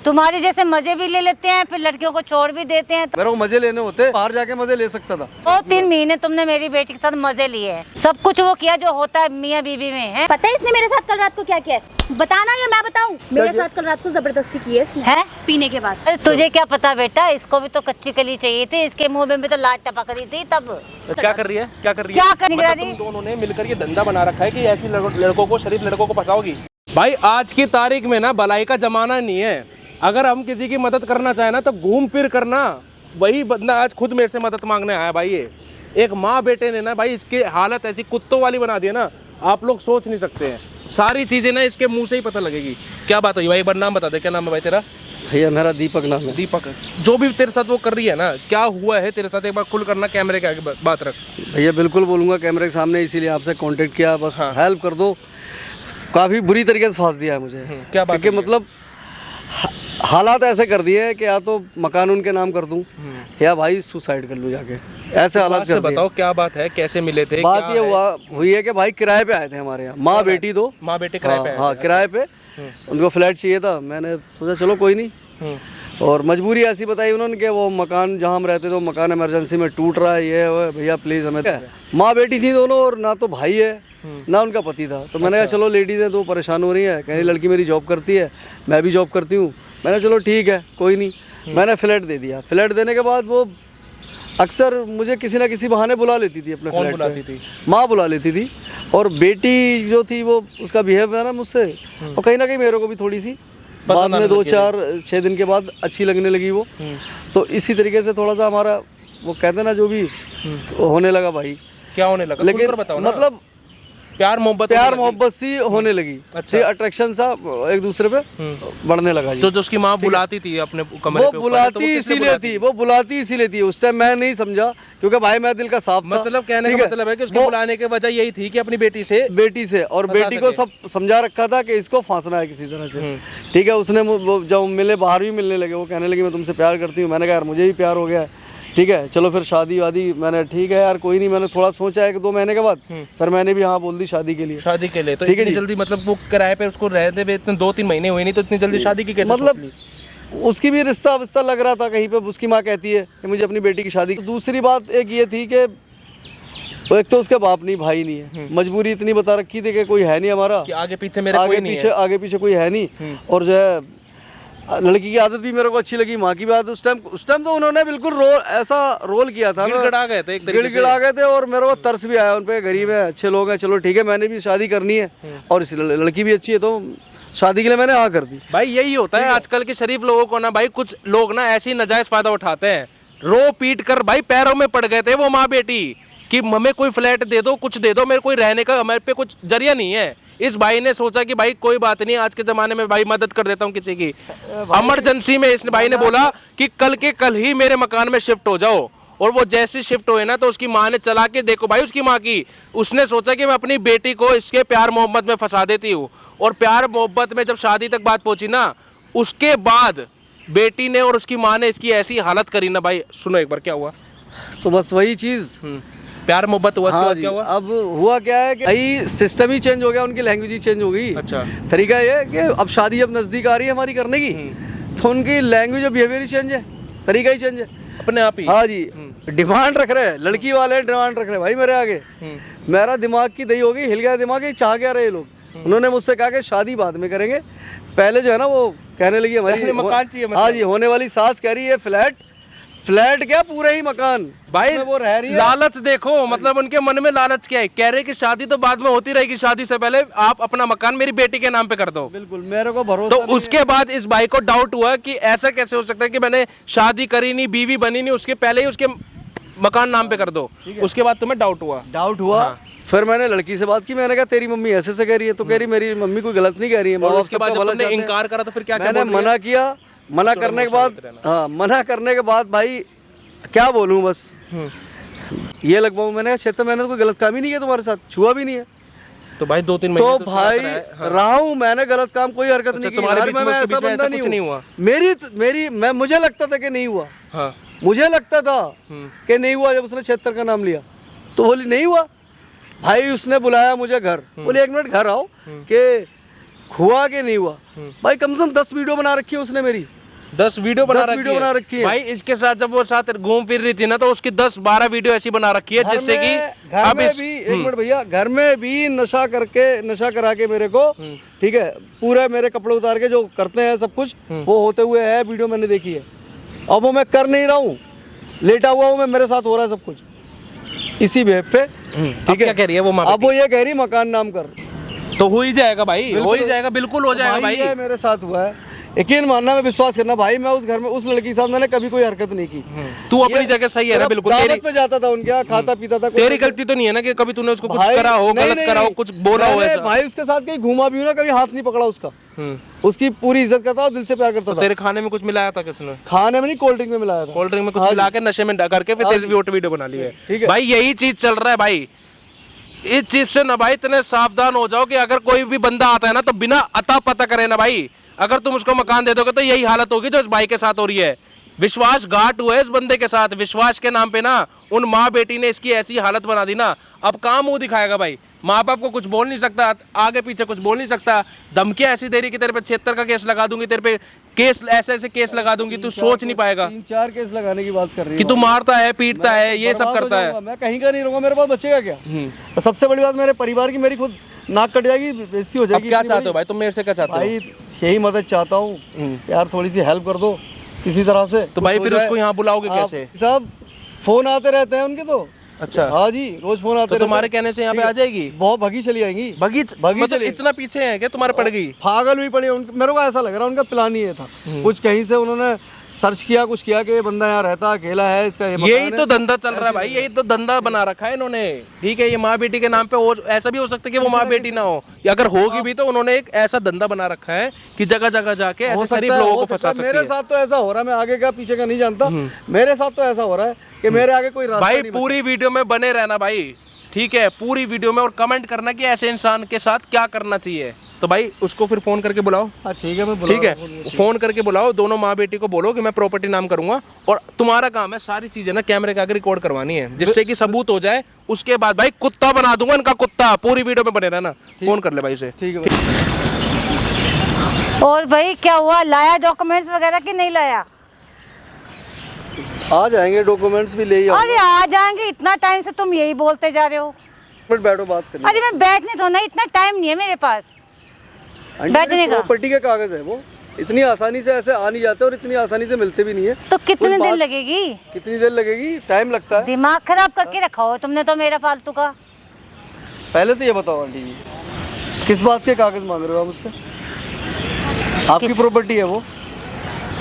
तुम्हारे जैसे मजे भी ले लेते हैं, फिर लड़कियों को छोड़ भी देते हैं। मेरे को मजे लेने होते, बाहर जाके मजे ले सकता था। 2-3 महीने तुमने मेरी बेटी के साथ मजे लिए हैं, सब कुछ वो किया जो होता है मियाँ बीवी में है। पता है इसने मेरे साथ कल रात को क्या किया है? बताना या मैं बताऊं? मेरे साथ कल रात को जबरदस्ती की है इसने, है? पीने के बाद। अरे तुझे क्या पता बेटा, इसको भी तो कच्ची कली चाहिए थी, इसके मुंह में भी तो लाट टपक रही थी तब। क्या कर रही है, क्या कर रही है? क्या करने मतलब रही? तुम दोनों ने मिलकर ये धंधा बना रखा है कि ऐसी लड़कों को, शरीफ लड़कों को फंसाओगी। भाई आज की तारीख में ना भलाई का जमाना नहीं है। अगर हम किसी की मदद करना चाहे ना तो घूम फिर करना। वही बंदा आज खुद मेरे से मदद मांगने आया भाई। ये एक माँ बेटे ने ना भाई इसकी हालत ऐसी कुत्तों वाली बना दी है ना, आप लोग सोच नहीं सकते हैं। सारी चीजें ना इसके मुंह से ही पता लगेगी। क्या बात हुई भाई, एक बार नाम बता दे, क्या नाम है भाई तेरा? भैया मेरा दीपक नाम है। दीपक। जो भी तेरे साथ वो कर रही है ना, क्या हुआ है तेरे साथ, एक बार खुल करना, कैमरे के आगे बात रख। भैया बिल्कुल बोलूंगा कैमरे के सामने, इसीलिए आपसे कांटेक्ट किया, बस हेल्प कर दो। काफ़ी बुरी तरीके से फांस दिया है मुझे। क्या बात? क्योंकि मतलब हालात ऐसे कर दिए हैं कि या तो मकान उनके नाम कर दूं या भाई सुसाइड कर लूं जाके, ऐसे हालात कर दिए। बताओ क्या बात है, कैसे मिले थे? बात ये हुई है कि भाई किराए पे आए थे हमारे यहाँ, माँ बेटी दो। माँ बेटे किराए पे आए थे? हाँ किराए पे, उनको फ्लैट चाहिए था। मैंने सोचा चलो कोई नहीं, और मजबूरी ऐसी बताई उन्होंने कि वो मकान जहाँ हम रहते थे वो मकान इमरजेंसी में टूट रहा है, ये वो, भैया प्लीज़ हमें। माँ बेटी थी दोनों, और ना तो भाई है ना उनका पति था। तो मैंने कहा चलो लेडीज़ हैं तो परेशान हो रही है, कह रही लड़की मेरी जॉब करती है, मैं भी जॉब करती हूँ। मैंने चलो ठीक है कोई नहीं, मैंने फ्लैट दे दिया। फ्लैट देने के बाद वो अक्सर मुझे किसी ना किसी बहाने बुला लेती थी अपने फ्लैट पे। माँ बुला लेती थी, और बेटी जो थी वो, उसका बिहेव है ना मुझसे, और कहीं ना कहीं मेरे को भी थोड़ी सी बाद में 2-4-6 दिन के बाद अच्छी लगने लगी वो। तो इसी तरीके से थोड़ा सा हमारा वो कहते ना जो भी होने लगा भाई। क्या होने लगा? लेकिन बताओ ना। मतलब प्यार मोहब्बत सी होने लगी। अच्छा। अट्रैक्शन सा एक दूसरे पे बढ़ने लगा जी। तो जो उसकी माँ बुलाती थी अपने कमरे वो पे, बुलाती इसीलिए थी, वो बुलाती इसीलिए थी। उस टाइम मैं नहीं समझा, क्योंकि भाई मेरा दिल का साफ था। मतलब कहने का मतलब है कि उसको बुलाने की वजह यही थी कि अपनी बेटी से और बेटी को सब समझा रखा था कि इसको फांसना है किसी तरह से। ठीक है, उसने जब मिले, बाहर भी मिलने लगे, वो कहने लगी मैं तुमसे प्यार करती हूँ। मैंने कहा यार मुझे भी प्यार हो गया है, ठीक है चलो फिर शादी वादी। मैंने ठीक है यार कोई नहीं, मैंने थोड़ा सोचा है कि 2 महीने के बाद फिर मैंने भी हाँ बोल दी शादी के लिए। तो इतनी जल्दी, मतलब वो किराए पे उसको रहने पे इतने 2-3 महीने हुए नहीं, तो इतनी जल्दी शादी की कैसे? मतलब उसकी भी रिश्ता विश्ता लग रहा था कहीं पे। उसकी माँ कहती है कि मुझे अपनी बेटी की शादी। दूसरी बात एक ये थी कि एक तो उसके बाप नहीं, भाई नहीं है, मजबूरी इतनी बता रखी थी कि कोई है नहीं हमारा, कि आगे पीछे मेरे कोई नहीं है। आगे पीछे कोई है नहीं। और जो है लड़की की आदत भी मेरे को अच्छी लगी, माँ की भी आदत। उस टाइम तो उन्होंने बिल्कुल ऐसा रोल किया था, गिड़गिड़ा गए थे, गिड़गिड़ा गए थे। और मेरे को तरस भी आया उन पे, गरीब है, अच्छे लोग हैं, चलो ठीक है मैंने भी शादी करनी है, और इस लड़की भी अच्छी है, तो शादी के लिए मैंने हाँ कर दी। भाई यही होता है आजकल के शरीफ लोगों को ना भाई। कुछ लोग ना ऐसी नाजायज फायदा उठाते हैं। रो पीट कर भाई पैरों में पड़ गए थे वो माँ बेटी कि हमें कोई फ्लैट दे दो, कुछ दे दो, मेरे कोई रहने का हमारे पे कुछ जरिया नहीं है। इस भाई ने सोचा कि भाई कोई बात नहीं, आज के ज़माने में भाई मदद कर देता हूँ किसी की इमरजेंसी में। इस भाई ने बोला कि कल के कल ही मेरे मकान में शिफ्ट हो जाओ। और वो जैसे शिफ्ट हुए ना, तो उसकी माँ ने चला के देखो भाई, उसकी माँ की, उसने सोचा कि मैं अपनी बेटी को इसके प्यार मोहब्बत में फंसा देती हूँ। और प्यार मोहब्बत में जब शादी तक बात पहुंची ना, उसके बाद बेटी ने और उसकी माँ ने इसकी ऐसी हालत करी ना भाई। सुनो एक बार क्या हुआ। तो बस वही चीज़, प्यार मोहब्बत हुआ। हाँ क्या हुआ? अब हुआ क्या है कि भाई सिस्टम ही चेंज हो गया, उनकी लैंग्वेज ही चेंज हो गई। अच्छा। तरीका ये है कि अब शादी जब नज़दीक आ रही है हमारी करने की, तो उनकी लैंग्वेज और बिहेवियर ही चेंज है, तरीका ही चेंज है अपने आप ही। हाँ जी, डिमांड रख रहे हैं, लड़की वाले डिमांड रख रहे हैं भाई मेरे आगे। मेरा दिमाग की दही हो गई, हिल गया दिमाग, चाह क्या रहे लोग। उन्होंने मुझसे कहा कि शादी बाद में करेंगे, पहले जो है ना वो कहने लगी हमारी मकान चाहिए। हाँ जी, होने वाली सास कह रही है फ्लैट क्या पूरे ही मकान भाई, वो रह रही है। लालच देखो, मतलब उनके मन में लालच क्या है। कह रहे कि शादी तो बाद में होती रहेगी, शादी से पहले आप अपना मकान मेरी बेटी के नाम पे कर दो। बिल्कुल, मेरे को भरोसा। तो उसके बाद इस भाई को डाउट हुआ कि ऐसा कैसे हो सकता है कि मैंने शादी करी नहीं, बीवी बनी नहीं, उसके पहले ही उसके मकान नाम पे कर दो। उसके बाद तुम्हें डाउट हुआ। हाँ। फिर मैंने लड़की से बात की, मैंने कहा तेरी मम्मी ऐसे से कह रही है, तो कह रही मेरी मम्मी कोई गलत नहीं कह रही है, माँ बाप सबका भला चाहते हैं। इनकार करा तो फिर क्या? मैंने मना किया, मना करने के बाद हाँ, मना करने के बाद भाई क्या बोलूँ, बस ये लगवाऊँ। मैंने क्षेत्र मैंने तो कोई गलत काम ही नहीं किया, तुम्हारे साथ छुआ भी नहीं है। तो भाई 2-3 महीने तो भाई रहा हूँ मैंने, गलत काम कोई हरकत नहीं की। तुम्हारे बीच में ऐसा बंदा नहीं हुआ। मेरी मुझे लगता था कि नहीं हुआ। हाँ। मुझे लगता था कि नहीं हुआ। जब उसने क्षेत्र का नाम लिया तो बोली नहीं हुआ। भाई उसने बुलाया मुझे घर, बोले 1 मिनट घर आओ कि हुआ कि नहीं हुआ भाई, कम से कम 10 वीडियो बना रखी है उसने मेरी, 10 वीडियो बना 10 वीडियो बना रखी है भाई। इसके साथ जब वो साथ घूम फिर रही थी ना, तो उसकी 10-12 वीडियो ऐसी बना रखी है जिससे कि घर में भी, एक मिनट भैया, घर में भी नशा करा के मेरे को, ठीक है, पूरे मेरे कपड़े उतार के जो करते हैं सब कुछ वो होते हुए है, वीडियो मैंने देखी है। अब वो मैं कर नहीं रहा हूँ, लेटा हुआ हूँ मैं, मेरे साथ हो रहा है सब कुछ इसी वेब पे, ठीक है। क्या कह रही है वो माँ अब वो ये कह रही मकान नाम कर, तो हो ही जाएगा भाई, हो ही जाएगा, बिल्कुल हो जाएगा भाई। ये मेरे साथ हुआ है, यकीन मानना, मैं विश्वास करना भाई, मैं उस घर में उस लड़की के साथ मैंने कभी कोई हरकत नहीं की। तू अपनी जगह सही है ना, बिल्कुल। दावत पे जाता था उनके यहाँ, खाता पीता था, तेरी गलती तो नहीं है ना कि कभी तूने उसको कुछ भाई, करा हो, नहीं, गलत नहीं, करा हो, नहीं। कुछ बोला हो मैंने ऐसा? भाई उसके साथ कहीं घूमा भी हूं ना, कभी हाथ नहीं पकड़ा उसका, उसकी पूरी इज्जत करता और दिल से प्यार करता था। तेरे खाने में कुछ मिलाया था किसने? खाने में नहीं, कोल्ड ड्रिंक में मिलाया था। कोल्ड ड्रिंक में कुछ मिला के नशे में करके फिर तेरी वीडियो बना ली है। ठीक है भाई यही चीज चल रहा है भाई, इस चीज से ना भाई इतने सावधान हो जाओ कि अगर कोई भी बंदा आता है ना, तो बिना अता पता करे ना भाई, अगर तुम उसको मकान दे दोगे तो यही हालत होगी जो इस भाई के साथ हो रही है। विश्वासघात हुआ है इस बंदे के साथ, विश्वास के नाम पे ना उन माँ बेटी ने इसकी ऐसी हालत बना दी ना, अब कहाँ मुंह दिखाएगा भाई? माँ बाप को कुछ बोल नहीं सकता, आगे पीछे कुछ बोल नहीं सकता, धमकियां ऐसी दे रही कि तेरे पे 76 का केस लगा दूंगी, तेरे पे केस ऐसे केस लगा दूंगी, तू सोच नहीं पाएगा 3-4 केस लगाने की बात कर रही कि तू मारता है, पीटता है, ये सब करता है। मैं कहीं का नहीं रहूंगा, मेरे पास बचेगा क्या? और सबसे बड़ी बात, मेरे परिवार की, मेरी खुद नाक कट जाएगी, बेइज्जती हो जाएगी। क्या चाहते हो भाई तुम मेरे से, क्या चाहते हो भाई? यही मदद चाहता हूँ यार, थोड़ी सी हेल्प कर दो किसी तरह से। तो भाई फिर उसको यहाँ बुलाओगे कैसे? सब फोन आते रहते हैं उनके तो। अच्छा, हाँ जी, रोज फोन आते। तो तुम्हारे कहने से यहाँ पे आ जाएगी? बहुत भगी चली आएंगी। भगी चली, इतना पीछे है क्या तुम्हारे पड़ गई? पागल हुई पड़ी। मेरे को ऐसा लग रहा है उनका प्लान ही ये था, कुछ कहीं से उन्होंने सर्च किया, कुछ किया कि ये बंदा यहाँ रहता अकेला है, इसका यही तो धंधा चल रहा है भाई, यही तो धंधा बना रखा है इन्होंने। ठीक है, ये माँ बेटी के नाम पे, और ऐसा भी हो सकता है कि वो माँ बेटी ना हो, या अगर होगी भी तो उन्होंने एक ऐसा धंधा बना रखा है कि जगह जगह जाके ऐसे शरीफ लोगों को फंसा सकती है। मेरे साथ तो ऐसा हो रहा है, मैं आगे का पीछे का नहीं जानता, मेरे साथ तो ऐसा हो रहा है कि मेरे आगे कोई रास्ता भाई नहीं। पूरी वीडियो में बने रहना भाई, ठीक है, पूरी वीडियो में, और कमेंट करना कि ऐसे इंसान के साथ क्या करना चाहिए। तो भाई उसको फिर फोन करके बुलाओ। हाँ ठीक है, मैं ठीक है, फोन करके बुलाओ, दोनों माँ बेटी को बोलो कि मैं प्रॉपर्टी नाम करूंगा, और तुम्हारा काम है सारी चीजें ना कैमरे के आगे रिकॉर्ड करवानी है, जिससे कि सबूत हो जाए। उसके बाद भाई कुत्ता बना दूंगा इनका, कुत्ता। पूरी वीडियो में बने रहना, फोन कर ले भाई से। ठीक है। और भाई क्या हुआ, लाया डॉक्यूमेंट्स वगैरह कि नहीं लाया? आ जाएंगे, डॉक्यूमेंट्स भी ले ही आओ। अरे आ जाएंगे, इतना टाइम से तुम यही बोलते जा रहे हो। बैठो, बात करिए। अरे मैं बैठने दो ना, इतना टाइम नहीं है मेरे पास बैठने का। प्रॉपर्टी के कागज है वो, इतनी आसानी से ऐसे आ नहीं जाते और इतनी आसानी से मिलते भी नहीं है। तो कितने दिन लगेगी? कितनी देर लगेगी? टाइम लगता है। दिमाग खराब करके रखा हो तुमने तो मेरा फालतू का। पहले तो ये बताओ आंटी जी, किस बात के कागज मांग रहे हो आप मुझसे? आपकी प्रॉपर्टी है वो।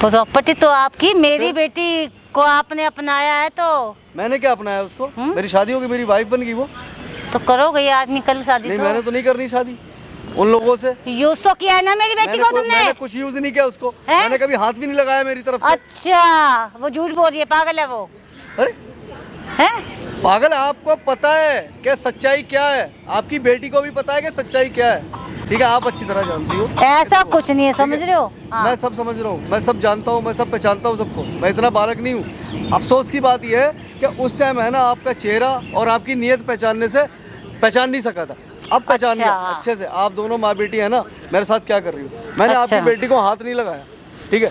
प्रॉपर्टी तो आपकी, मेरी बेटी को आपने अपनाया है तो। मैंने क्या अपनाया उसको? मेरी शादी होगी, मेरी वाइफ बन गई वो। तो करोगे आज निकल शादी? नहीं, तो मैंने तो नहीं करनी शादी उन लोगों से। यूज तो किया है ना मेरी बेटी को तुमने? मैंने कुछ यूज नहीं किया उसको, मैंने कभी हाथ भी नहीं लगाया मेरी तरफ से। अच्छा, वो झूठ बोल रही है, पागल है वो। अरे हैं? पागल, आपको पता है कि सच्चाई क्या है? आपकी बेटी को भी पता है कि सच्चाई क्या है, ठीक है? आप अच्छी तरह जानती हो। ऐसा कुछ नहीं है, समझ रहे हो? हाँ। मैं सब समझ रहा हूँ, मैं सब जानता हूँ, मैं सब पहचानता हूँ सबको, मैं इतना बालक नहीं हूँ। अफसोस की बात यह है कि उस टाइम है ना, आपका चेहरा और आपकी नीयत पहचानने से पहचान नहीं सका था, अब पहचान लिया अच्छे से। आप दोनों माँ बेटी है ना, मेरे साथ क्या कर रही हो? मैंने आपकी बेटी को हाथ नहीं लगाया, ठीक है?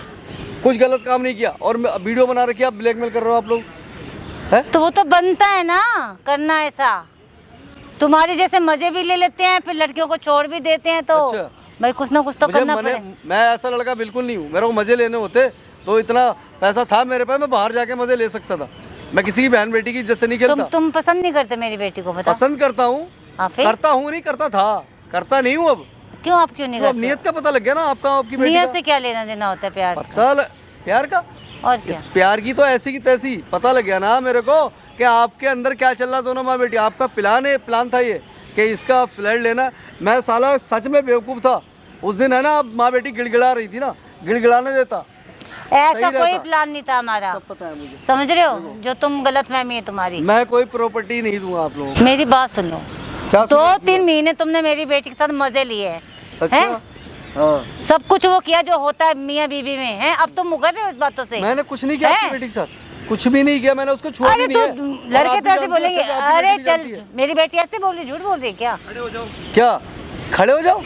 कुछ गलत काम नहीं किया, और वीडियो बना रखी, आप ब्लैकमेल कर रहे हो आप लोग है? तो वो तो बनता है ना करना ऐसा, तुम्हारे जैसे मजे भी ले लेते हैं, फिर लड़कियों को छोड़ भी देते हैं, तो अच्छा। भाई कुछ ना कुछ तो करना पड़े। मैं ऐसा लड़का बिल्कुल नहीं हूँ, मेरे को मजे लेने होते तो इतना पैसा था मेरे पास, मैं बाहर जाके मजे ले सकता था। मैं किसी की बहन बेटी की इज्जत से नहीं खेलता। तुम पसंद नहीं करते मेरी बेटी को? बता। पसंद करता हूँ, करता हूँ, नहीं करता था, करता नहीं हूँ अब। क्यों? आप क्यों नहीं तो अब करते? नियत का पता लग गया ना आपका, आपकी बेटी नियत का। से क्या लेना देना होता है प्यार से? प्यार का और क्या? इस प्यार की तो ऐसी की तैसी पता लग गया ना मेरे को कि आपके अंदर क्या चल रहा। दोनों माँ बेटी, आपका प्लान था ये कि इसका फ्लैट लेना। मैं साला सच में बेवकूफ़ था उस दिन, है ना? आप माँ बेटी गिड़गिड़ा रही थी ना, गिड़गिड़ाने देता। ऐसा कोई प्लान नहीं था हमारा, सब पता है मुझे। समझ रहे हो? जो तुम गलतफहमी है तुम्हारी। मैं कोई प्रॉपर्टी नहीं दूंगा आप लोगों को। मेरी बात सुन लो, क्या 2-3 महीने तुमने मेरी बेटी के साथ मजे लिए हैं। अच्छा, हाँ। सब कुछ वो किया जो होता है मियाँ बीवी में, है? अब तुम मुकर रहे हो इस बातों से। मैंने कुछ नहीं किया आपकी बेटी के साथ, कुछ भी नहीं किया मैंने, उसको छुआ अरे भी नहीं तो है। लड़के तो ऐसे बोलेंगे, अरे चल मेरी बेटी ऐसे बोल रही, झूठ बोल रही है क्या? क्या खड़े हो जाओ?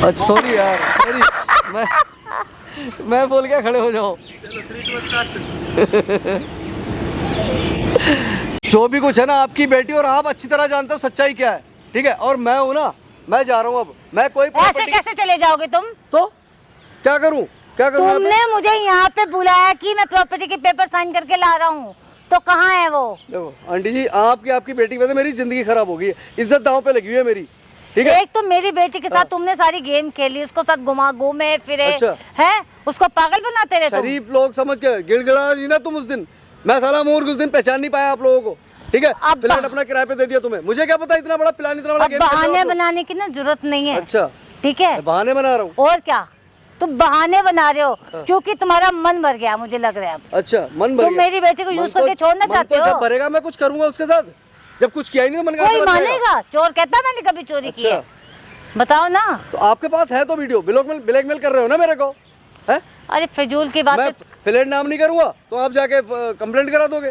अच्छा सॉरी यार, सॉरी। मैं बोल के खड़े हो जाओ। जो भी कुछ है ना, आपकी बेटी और आप अच्छी तरह जानते हो सच्चाई क्या है, ठीक है। और मैं हूँ ना, मैं जा रहा हूँ अब। मैं कोई ऐसे प्रॉपर्टी कैसे चले जाओगे तुम? तो क्या करूँ, क्या करूँ यहाँ पे? तुमने मुझे यहाँ पे बुलाया कि मैं प्रॉपर्टी के पेपर साइन करके ला रहा हूँ, तो कहाँ है वो? देखो आंटी जी, आपकी बेटी की वजह से मेरी जिंदगी खराब हो गई है, इज्जत दांव पे लगी हुई है मेरी, ठीक है। एक तो मेरी बेटी के साथ तुमने सारी गेम खेली, उसको साथ घूमे फिरे, अच्छा। है उसको पागल बनाते रहे तुम। शरीफ लोग समझ के गिड़गिड़ा जी ना तुम उस दिन। मैं साला मूर्ख उस दिन पहचान नहीं पाया आप लोगों को, ठीक है। अब फ्लैट अपना किराए पे दे दिया तुम्हें, मुझे क्या पता इतना बड़ा प्लान, इतना बड़ा अब गेम खेल रहे हो बहाने आप लोग। बनाने की ना जरूरत नहीं है। अच्छा, ठीक है, मैं बहाने बना रहा हूँ। और क्या तुम बहाने बना रहे हो, क्योंकि तुम्हारा मन भर गया मुझे लग रहा है अब। अच्छा, मन भर तुम गया। मेरी बेटी को मन यूज तो- करके छोड़ना मन चाहते तो हो। जब भरेगा मैं कुछ करूंगा उसके साथ, जब कुछ किया ही नहीं तो मन कहाँ से कोई भर जाएगा? मानेगा? चोर कहता है मैंने कभी चोरी की है? अच्छा। बताओ ना। तो आपके पास है तो वीडियो, ब्लैकमेल कर रहे हो ना मेरे को, है? अरे फिजूल की मैं बात। फ्लैट नाम नहीं करूंगा तो आप जाके कंप्लेंट करा दोगे,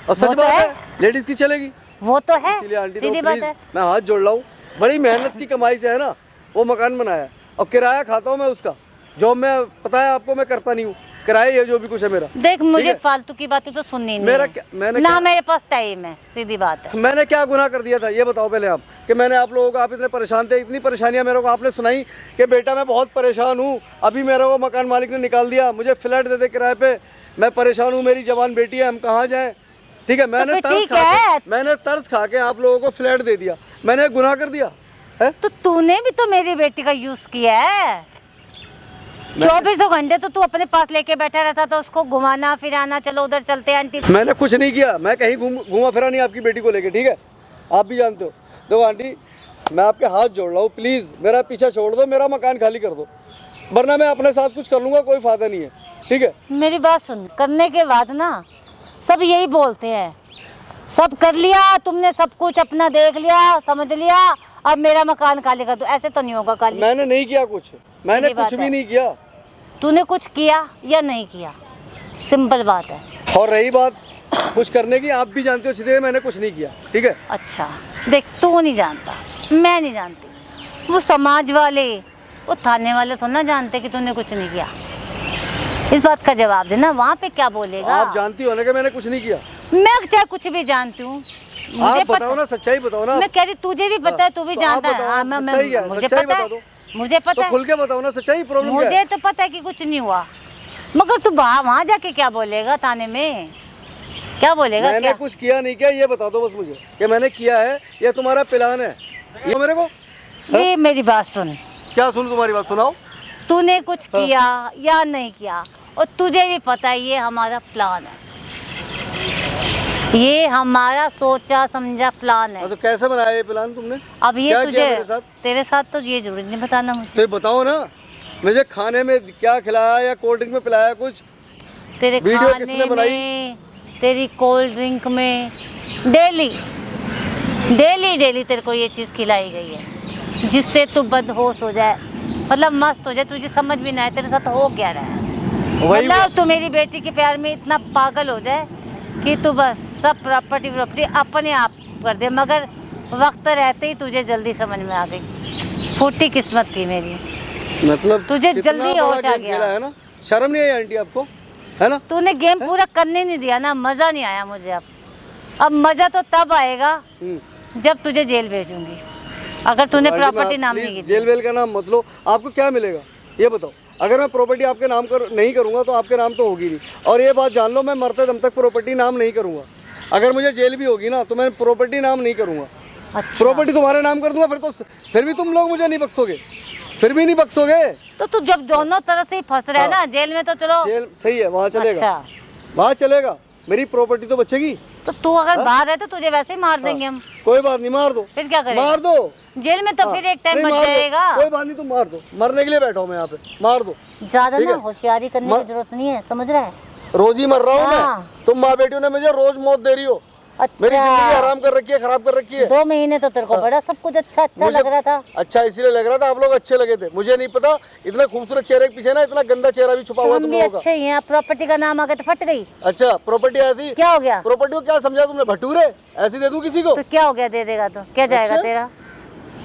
और सच वो तो बात है। है लेडीज की चलेगी। वो तो है, इसीलिए आंटी सीधी तो बात प्लीज है। मैं हाथ जोड़ रहा हूँ, बड़ी मेहनत की कमाई से है ना वो मकान बनाया, और किराया खाता हूँ मैं उसका। जॉब में पता है आपको मैं करता नहीं हूँ, किराया ये जो भी कुछ है मेरा। देख मुझे है? फालतू की बातें तो सुननी नहीं मेरा है। क्या- मैंने ना क्या- मेरे पास टाइम है, सीधी बात है। मैंने क्या गुनाह कर दिया था ये बताओ पहले आप, कि मैंने आप लोगों को, आप इतने परेशान थे, इतनी परेशानियां मेरे को आपने सुनाई कि बेटा मैं बहुत परेशान हूँ, अभी मेरे को मकान मालिक ने निकाल दिया, मुझे फ्लैट दे दे किराए पे, मैं परेशान हूँ, मेरी जवान बेटी है, हम कहाँ जाएं, ठीक है। मैंने फिर तर्स ठीक खा है। के, मैंने तर्स खा के आप लोगों को फ्लैट दे दिया, मैंने गुनाह कर दिया है? तो तूने भी तो मेरी बेटी का यूज किया है। 24 घंटे तो तू अपने पास लेके बैठा रहता था, उसको घुमाना फिराना, चलो उधर चलते हैं आंटी। मैंने कुछ नहीं किया, मैं कहीं घूमा फिरा नहीं आपकी बेटी को लेके, ठीक है। आप भी जानते हो। देखो आंटी, मैं आपके हाथ जोड़ रहा हूँ, प्लीज़ मेरा पीछा छोड़ दो, मेरा मकान खाली कर दो, वरना मैं अपने साथ कुछ कर लूँगा, कोई फायदा नहीं है, ठीक है। मेरी बात सुन, करने के बाद ना सब यही बोलते हैं, सब कर लिया तुमने, सब कुछ अपना देख लिया, समझ लिया, अब मेरा मकान खाली कर दो। ऐसे तो नहीं होगा खाली। मैंने नहीं किया कुछ, मैंने सीधी बात कुछ भी है। नहीं किया। तूने कुछ किया या नहीं किया, सिंपल बात है। और रही बात कुछ करने की, आप भी जानते हो अच्छी तरह मैंने कुछ नहीं किया, ठीक है। अच्छा देख, तू नहीं जानता, मैं नहीं जानती, वो समाज वाले, वो थाने वाले थोड़ा ना जानते कि तूने कुछ नहीं किया। इस बात का जवाब देना, वहाँ पे क्या बोलेगा? आप जानती हो ना कि मैंने कुछ नहीं किया। मैं चाहे कुछ भी जानती हूँ, मुझे आप बताओ ना, सच्चाई बताओ ना। मैं कह रही तुझे भी पता है, तू भी तो आप जानता है। बताओ, हाँ, सच्चाई क्या है? मुझे सच्चाई पता बता है, दो। मुझे पता तो है, खुल के बताओ ना, सच्चाई, प्रॉब्लम क्या मुझे है? तो पता है कि कुछ नहीं हुआ, मगर तू वहाँ जाके क्या बोलेगा? थाने में क्या बोलेगा? मैंने क्या कुछ किया नहीं किया ये बता दो बस मुझे, कि मैंने किया है, ये तुम्हारा प्लान है ये मेरे को। ये मेरी बात सुन, क्या सुन, तुम्हारी बात सुनाओ। तूने कुछ किया या नहीं किया, और तुझे भी पता है ये हमारा प्लान है, ये हमारा सोचा समझा प्लान है। तो कैसे बनाया ये प्लान तुमने? अब ये क्या किया मेरे तुझे, साथ? तेरे साथ तो ये जरूरी नहीं बताना तो मुझे। ये बताओ ना, मुझे खाने में क्या खिलाया या कोल्ड ड्रिंक में पिलाया कुछ? तेरे वीडियो खाने किसने बनाई? में, तेरी कोल्ड ड्रिंक में, डेली डेली डेली तेरे को ये चीज़ खिलाई गई है, जिससे तू बदहोश हो जाए, मतलब मस्त हो जाए, तुझे समझ भी ना आए तेरे साथ हो क्या रहा है। वही मतलब तू मेरी बेटी के प्यार में इतना पागल हो जाए कि तू बस सब प्रॉपर्टी अपने आप कर दे, मगर वक्त रहते ही तुझे जल्दी समझ में आ गई। फूटी किस्मत थी मेरी, मतलब तुझे कितना जल्दी बड़ा होश आ गेम गया। खेला है ना, शर्म नहीं आई आंटी आपको, है ना? तूने गेम पूरा करने नहीं दिया ना, मज़ा नहीं आया मुझे। अब मज़ा तो तब आएगा जब तुझे जेल भेजूंगी, अगर तूने आंटी, प्रॉपर्टी मैं नाम प्लीज नहीं की। जेल वेल का नाम मत लो, आपको क्या मिलेगा ये बताओ? अगर मैं प्रॉपर्टी आपके नाम नहीं करूंगा तो आपके नाम तो होगी नहीं, और ये बात जान लो, मैं मरते दम तक प्रॉपर्टी नाम नहीं करूंगा। अगर मुझे जेल भी होगी ना तो मैं प्रॉपर्टी नाम नहीं करूंगा। अच्छा, प्रॉपर्टी तुम्हारे नाम कर दूंगा, फिर भी तुम लोग मुझे नहीं बख्शोगे, फिर भी नहीं बख्शोगे। तो तू जब दोनों तरह से ही फंस रहा है ना, जेल में तो चलो। जेल सही है, वहाँ चलेगा, अच्छा, वहाँ चलेगा, मेरी प्रॉपर्टी तो बचेगी। तो तू अगर बाहर है तो तुझे वैसे ही मार देंगे हम। कोई बात नहीं, मार दो, फिर क्या करेगा? मार दो। जेल में तो फिर एक टाइम नहीं, बच मार दो। जाएगा। कोई बात नहीं, तुम मार दो, मरने के लिए बैठा हूँ मैं यहाँ पे, मार दो। ज्यादा ठीक ना है। होशियारी करने की जरूरत नहीं है, समझ रहा है? रोज ही मर रहा हूँ हाँ। मैं, तुम माँ बेटियों ने मुझे रोज मौत दे रही हो। मेरी जिंदगी अच्छा, हराम कर रखी है, खराब कर रखी है। 2 महीने तो तेरे को बड़ा सब कुछ अच्छा मुझे- लग रहा था। अच्छा इसीलिए लग रहा था, आप लोग अच्छे लगे थे, मुझे नहीं पता इतना खूबसूरत चेहरे के पीछे ना इतना गंदा चेहरा भी छुपा हुआ है हम तुम भी लोगों का। अच्छे ही हैं, प्रॉपर्टी का नाम आ गया तो फट गई। अच्छा प्रॉपर्टी आई थी, क्या हो गया? प्रॉपर्टी को क्या समझा तुमने, भटूरे ऐसे दे दूं किसी को? तो क्या हो गया, दे देगा तो क्या जाएगा अच्छा? तेरा?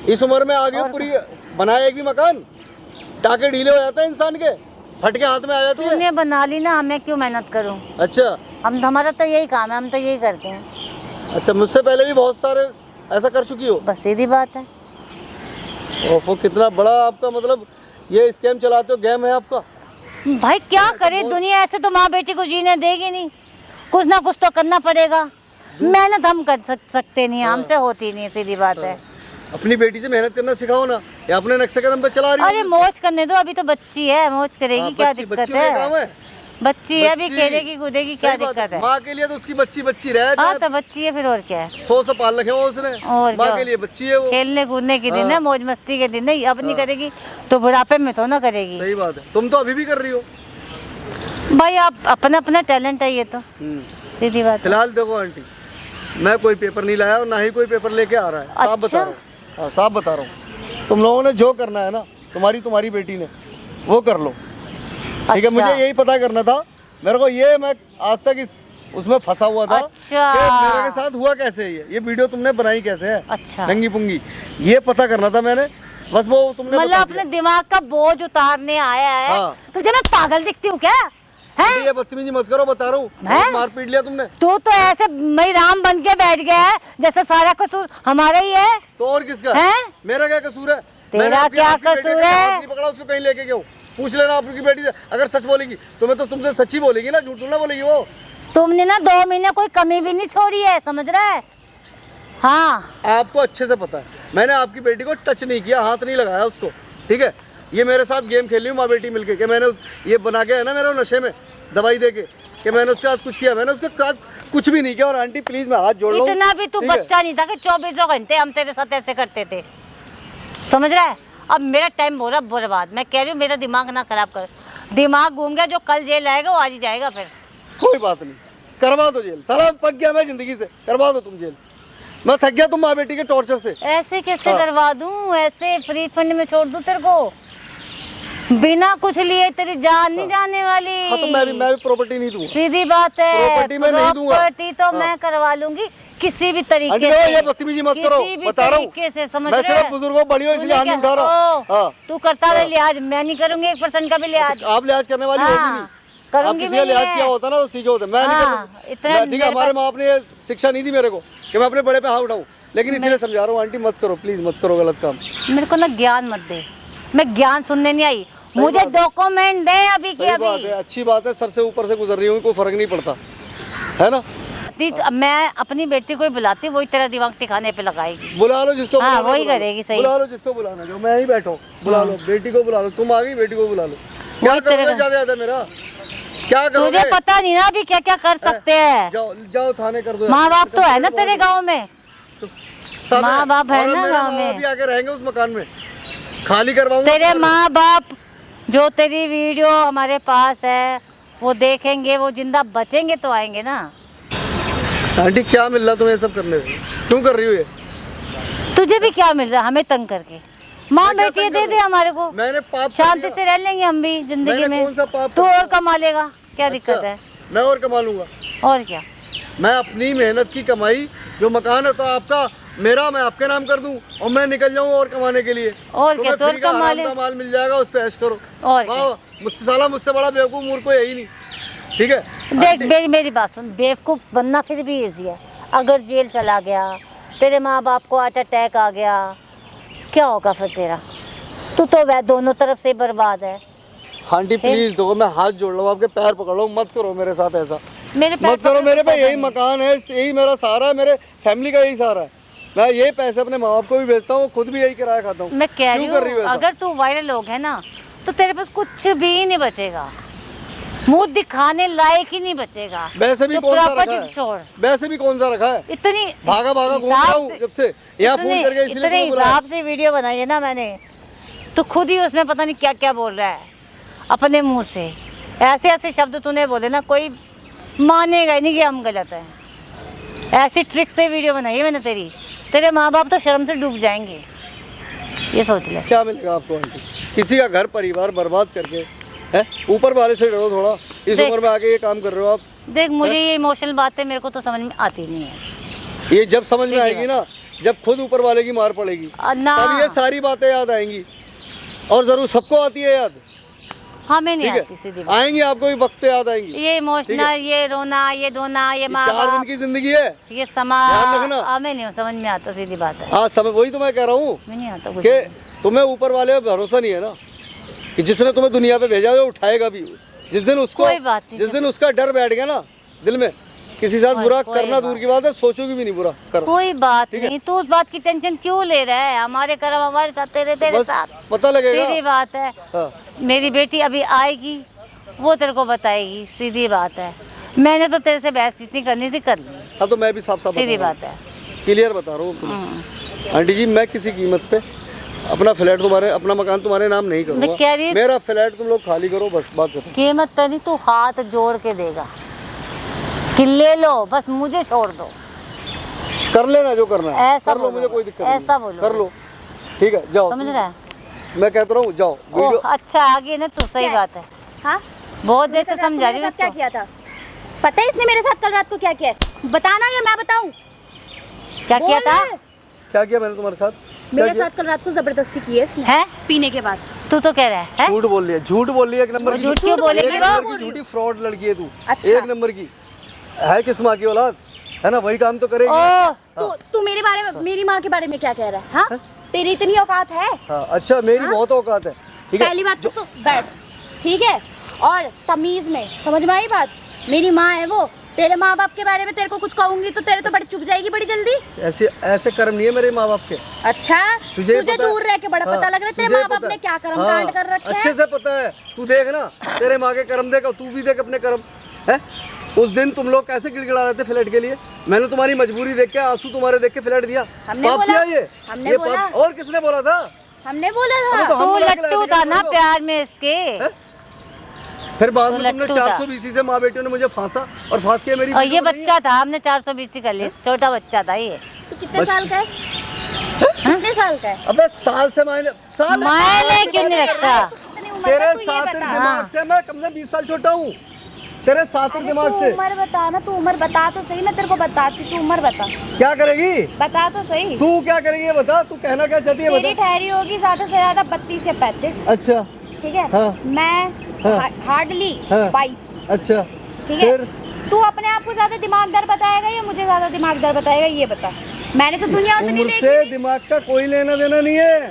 इस उम्र में आ गई हूँ, पूरी बनाया एक भी मकान? टाके ढीले हो जाते हैं इंसान के, फटके हाथ में आ जाती है। तूने बना ली ना, मैं क्यों मेहनत करूं? अच्छा हमारा तो यही काम है, हम तो यही करते हैं। अच्छा, मुझसे पहले भी बहुत सारे ऐसा कर चुकी हो? बस सीधी बात है। ओफो, कितना बड़ा आपका मतलब ये स्कैम चलाते हो, गेम है आपका। भाई क्या करे दुनिया, ऐसे तो माँ बेटी को जीने देगी नहीं, कुछ ना कुछ तो करना पड़ेगा। मेहनत हम कर सकते नहीं, हमसे होती नहीं, सीधी बात है। अपनी बेटी से मेहनत करना सिखाओ ना, या अपने नक्शे कदम पे चला रही हो? अरे मौज करने दो, अभी तो बच्ची है, मौज करेगी। हाँ, क्या बच्ची- दिक्कत बच्ची होने का काम है? है। बच्ची है, अभी बच्ची- खेलेगी कूदेगी, क्या सही बात दिक्कत है? माँ के लिए तो उसकी बच्ची बच्ची रहे, हाँ चाहे तो बच्ची है, फिर और क्या है? 100 से पाल रखे हो उसने, और माँ क्या? के लिए बच्ची है वो। खेलने कूदने के दिन है, मौज मस्ती के दिन है। अब नहीं करेगी तो बुढ़ापे में तो ना करेगी। सही बात है, तुम तो अभी भी कर रही हो। भाई आप अपना अपना टैलेंट है, ये तो सीधी बात है। फिलहाल देखो आंटी, मैं कोई पेपर नहीं लाया और ना ही कोई पेपर लेके आ रहा है, साफ अच्छा? बता रहा हूँ। हाँ, साफ बता रहा हूँ, तुम लोगों ने जो करना है ना, तुम्हारी बेटी ने वो कर लो, ठीक है? अच्छा। मुझे यही पता करना था, मेरे को ये, मैं आज तक इस उसमें फंसा हुआ था अच्छा। कि मेरे के साथ हुआ कैसे है, ये वीडियो तुमने बनाई कैसे है, अच्छा। नंगी पुंगी, ये पता करना था मैंने, बस वो तुमने मतलब बता अपने दिमाग का बोझ उतारने आया है। हाँ। तुझे मैं पागल दिखती हूँ क्या? दिया। है? ये बदतमीजी मत करो, बता रहा हूँ, हैं? मार पीट लिया तुमने तू तो ऐसे मई राम बन के बैठ गया है, जैसे सारा कसूर हमारा ही है। तो और किसका हैं? मेरा क्या कसूर है? तेरा मैंने आपकी क्या बेटे कसूर का है? हाथ नहीं पकड़ा, उसको कहीं लेके गया। पूछ लेना आपकी बेटी से, अगर सच बोलेगी तो मैं तो तुमसे सच ही बोलेगी ना, झूठ थोड़ा बोलेगी वो। तुमने ना 2 महीने कोई कमी भी नहीं छोड़ी है, समझ रहा है? हाँ आपको अच्छे से पता है, मैंने आपकी बेटी को टच नहीं किया, हाथ नहीं लगाया उसको, ठीक है? ये मेरे साथ गेम खेल रही हूँ माँ बेटी मिलके, कि मैंने ये बना के है ना मेरे नशे में दवाई दे के, कि मैंने उसके साथ कुछ किया, मैंने उसके साथ कुछ भी नहीं किया। और आंटी प्लीज मैं हाथ जोड़ रहा हूँ, इतना भी तू ठीक है? बच्चा नहीं था कि 24 घंटे हम तेरे साथ ऐसे करते थे, समझ रहा है? अब मेरा टाइम हो रहा बर्बाद, मैं कह रही हूँ मेरा दिमाग ना खराब कर। दिमाग घूम गया, जो कल जेल आएगा वो आज ही जाएगा। फिर कोई बात नहीं, करवा दो जेल, सारा पक गया मैं जिंदगी से, करवा दो तुम जेल, मैं थक गया तुम माँ बेटी के टॉर्चर से। ऐसे कैसे हाँ। करवा दूं? ऐसे फ्री फंड में छोड़ दूं तेरे को? बिना कुछ लिए तेरी जान नहीं जाने वाली। हाँ तो मैं भी प्रॉपर्टी नहीं दूंगा। सीधी बात है, प्रॉपर्टी मैं नहीं दूंगा। प्रॉपर्टी तो मैं करवा लूंगी किसी भी तरीके आंटी से। देखो, ये बदतमीजी मत करो, किसी भी बता रहा हूँ, तरीके से, समझ मैं रहे सिर्फ हैं? बुजुर्गों बड़ी हो इसलिए हाथ नहीं उठा ओ, रहा। हाँ। तू करता रहे लिहाज, मैं नहीं करूंगी 1% का भी लिहाज। आप लिहाज करने वाली होती हाँ, नहीं, आप करूंगी किसी का भी लिहाज नहीं किया है। होता ना तो सीखे होते, मैं नहीं हाँ, करूँगा। इतना ठीक है, मेरे हमारे पास- माँ बाप ने ये शिक्षा नहीं दी मेरे को कि मैं अपने बड़े पे हाथ उठाऊँ, लेकिन इसलिए समझा रहा हूँ आंटी, मत करो प्लीज, मत करो गलत काम। मेरे को ना ज्ञान मत दे, मैं ज्ञान सुनने नहीं आई, मुझे डॉक्यूमेंट दे अभी के सही बात अभी। है, अच्छी बात है, सर से ऊपर से गुजर रही हूँ, कोई फर्क नहीं पड़ता है ना। मैं अपनी बेटी को ही बुलाती, वही तेरा दिमाग ठिकाने पे लगाएगी। बुला लो जिसको हाँ, बुलाना, वही बुला लो। करेगी, सही। बुला लो जिसको बुलाना, जो मैं ही बैठा हूँ, बुला लो बेटी को, बुला लो, तुम आ गई बेटी को बुला लो। क्या वही तेरे करोगे का- ज्यादा मेरा, क्या करोगे? तुझे पता नहीं ना अभी क्या क्या कर सकते हैं। जाओ जाओ थाने कर दो। माँ बाप तो है ना तेरे गांव में, सब माँ बाप है और ना मेरे गाँव माँ में। बाप भी आके रहेंगे उस मकान में, खाली करवाऊंगा। तेरे माँ बाप जो तेरी वीडियो हमारे पास है वो देखेंगे, वो जिंदा बचेंगे तो आएंगे ना। आंटी क्या मिल रहा तुम्हें ये सब करने से, क्यों कर रही हो ये? तुझे भी क्या मिल रहा है हमें तंग करके? माँ मैं क्या बेटी तंग दे कर दे रहा हूँ? हमारे को, मैंने पाप कर शांति दिया। से रह लेंगे हम भी जिंदगी मैंने में। कौन सा पाप तू कर और दिया? कमा लेगा, क्या दिक्कत अच्छा, है? मैं और कमा लूंगा, और क्या? मैं अपनी मेहनत की कमाई, जो मकान है तो आपका मेरा, मैं आपके नाम कर दूं और मैं निकल जाऊं और कमाने के लिए। और तो क्या, मैं तो और फ्री का कमा आराम ले। का माल मिल जाएगा, उस पे ऐश करो। और क्या? वाह, मुझसे साला मुझसे बड़ा बेवकूफ मूर्ख कोई है ही नहीं, ठीक है? देख मेरी बात सुन, बेवकूफ बनना फिर भी इजी है। अगर जेल चला गया, तेरे माँ बाप को हार्ट अटैक आ गया, क्या होगा फिर तेरा? तू तो वह दोनों तरफ से बर्बाद है। आंटी प्लीज देखो, मैं हाथ जोड़ रहा हूँ, आपके पैर पकड़ रहा हूँ, मत करो मेरे साथ ऐसा, मेरे पैर मत करो। पकड़ मेरे के पे यही नहीं। मकान है, यही मेरा सहारा है, मेरे फैमिली का यही सहारा है। मैं ये पैसे अपने माँ बाप को भी भेजता हूँ, खुद भी यही किराया खाता हूँ। मैं कह रही क्यों कर रही हो हूँ, ऐसा? अगर तू वायरल हो गया ना तो तेरे पास कुछ भी नहीं बचेगा, मुंह दिखाने लायक ही नहीं बचेगा। वैसे भी तो कौन सा रखा प्रॉपर्टी है? छोड़, वैसे भी कौन सा रखा है? इतनी भागा भागा घूम हिसाब रहा हूँ से- जब से, यहाँ फोन करके इसलिए इतने तुम्हें बुलाया। हिसाब से वीडियो बनाई है ना मैंने, तो खुद ही उसमें पता नहीं क्या क्या बोल रहा है अपने मुंह से। ऐसे ऐसे शब्द तूने बोले ना, कोई मानेगा ही नहीं कि हम गलत हैं। ऐसी ट्रिक से वीडियो बनाई है मैंने तेरी, तेरे माँ बाप तो शर्म से डूब जाएंगे, ये सोच ले। क्या मिलेगा आपको आंटी? किसी का घर परिवार बर्बाद करके, है? ऊपर वाले से डरो थोड़ा, इस देख- उम्र में आके ये काम कर रहे हो आप। देख मुझे ये इमोशनल बातें मेरे को तो समझ में आती नहीं है। ये जब समझ में आएगी ना, जब खुद ऊपर वाले की मार पड़ेगी, ना तब ये सारी बातें याद आएंगी। और जरूर सबको आती है याद, हमें नहीं ठीक है? आती सीधी बात। आएंगी आपको भी वक्त पे याद आएंगी। ये इमोशनल, ये रोना, ये धोना, ये माँ 4 दिन बाप, की जिंदगी है। ये ध्यान समाज, रखना। हमें नहीं समझ में आता, सीधी बात है। हाँ समय वही तो मैं कह रहा हूँ हमें नहीं आता कुछ। कि तुम्हें ऊपर वाले पे भरोसा नहीं है ना, कि जिसने तुम्हें दुनिया पे भेजा है वो उठाएगा भी। जिस दिन उसको, कोई बात नहीं, जिस दिन उसका डर बैठ गया ना दिल में, किसी साथ बुरा कोई करना दूर की बात है, सोचोगी भी नहीं बुरा कर। कोई बात नहीं, तू उस बात की टेंशन क्यों ले रहा है? हमारे कर्म हमारे साथ, तेरे बस साथ, पता लगेगा। सीधी बात है। हाँ। मेरी बेटी अभी आएगी, वो तेरे को बताएगी, सीधी बात है। मैंने तो तेरे से बहस जितनी करनी थी कर ली, हाँ तो मैं भी साफ साफ सीधी बता बात है। क्लियर बता रहा हूँ तुम्हें। आंटी जी मैं किसी कीमत पे अपना फ्लैट तुम्हारे, अपना मकान तुम्हारे नाम नहीं मैं कह करूँगा। रही- मेरा फ्लैट तुम लोग खाली करो, बस बात खत्म। कीमत पे नहीं, तू हाथ जोड़ के देगा कि ले लो, बस मुझे छोड़ दो। कर लेना जो करना है, ऐसा कर लो, बोलो, मुझे कोई दिक्कत ऐसा नहीं, बोलो। कर लो, ठीक है जाओ। समझ रहा है? मैं कहता रहा हूँ जाओ वीडियो। ओह, अच्छा आगे ना, तू सही बात है। हाँ, बहुत देर से मेरे साथ समझा रही हूँ क्या इसको। किया था? पता है इसने मेरे साथ कल रात को क्या किया है? बताना या मैं बताऊं? क्या किया था? क्या किया मैंने तुम्हारे साथ? मेरे साथ कल रात को जबरदस्ती की है इसने, है? पीने के बाद। तू तो कह रहा है? झूठ बोल रही है, झूठ बोल रही है, एक नंबर की। झूठ क्यों बोलेगी एक वो? नंबर की झूठी फ्रॉड लड़की है तू। अच्छा। एक नंबर की है, किस माँ की औलाद है ना, वही काम तो करेगी। ओह, तू मेरे बारे में, मेरी माँ के बारे में क्या कह रहा है? हाँ, तेरी इतनी औकात है? हाँ अच्छा, मेरी बहुत औकात है, ठीक है। पहली बात तो तू बैठ, ठीक है? और तमीज में समझ में आई बात? मेरी माँ है वो, तेरे माँ बाप के बारे में तेरे को कुछ कहूंगी तो तेरे तो बड़ी चुप जाएगी बड़ी जल्दी। ऐसे ऐसे कर्म नहीं है मेरे माँ बाप के। अच्छा, तुझे पता है? दूर रह के बड़ा हाँ, पता लग रहा है तेरे तुझे माँ बाप पता ने है? क्या कर्म हाँ, कांड कर रखे अच्छे हैं। से पता है, तू देख ना, तेरे माँ के कर्म देख, तू भी देख अपने कर्म है। उस दिन तुम लोग कैसे गिड़गिड़ा रहे थे फ्लैट के लिए, मैंने तुम्हारी मजबूरी देख के, आंसू तुम्हारे देख के फ्लैट दिया। हमने पाप बोला, किया ये, हमने ये बोला। पाप। और किसने बोला था? हमने बोला अबे था। तो हम तू बुला के लट्टू लाए थे था क्या ना तुमको? प्यार में इसके। फिर बाद तो में तुमने लट्टू था। 420 से माँ बेटियों ने मुझे फांसा और फांस के मेरी और ये वीडियो बनाई है। बच्चा था, हमने 420 कर ली, छोटा बच्चा था ये। तू कितने साल का है? कितने साल का है? अबे साल से मायने, साल मायने क्यों नहीं रखता? कितनी उम्र तेरे का तू ये साथ बता। दिमाग से मैं कम से 20 साल छोटा हूँ, तेरे साथ अरे दिमाग तू से। उम्र बता ना, तू उम्र बता तो सही, मैं तेरे को बताती, तू उम्र बता, क्या करेगी बता तो सही। तू, क्या करेगी ये बता, तू कहना क्या चाहती है तेरी बता। ठहरी होगी ज्यादा से ज्यादा 32 या 35, अच्छा ठीक है? हाँ। मैं हाँ। हार्डली हाँ। 22, अच्छा, ठीक है? फिर तू अपने आप को ज्यादा दिमागदार बताएगा या मुझे ज्यादा दिमागदार बताएगा, ये बता। मैंने तो दुनिया उतनी उम्र देखी से नहीं। दिमाग का कोई लेना देना नहीं है,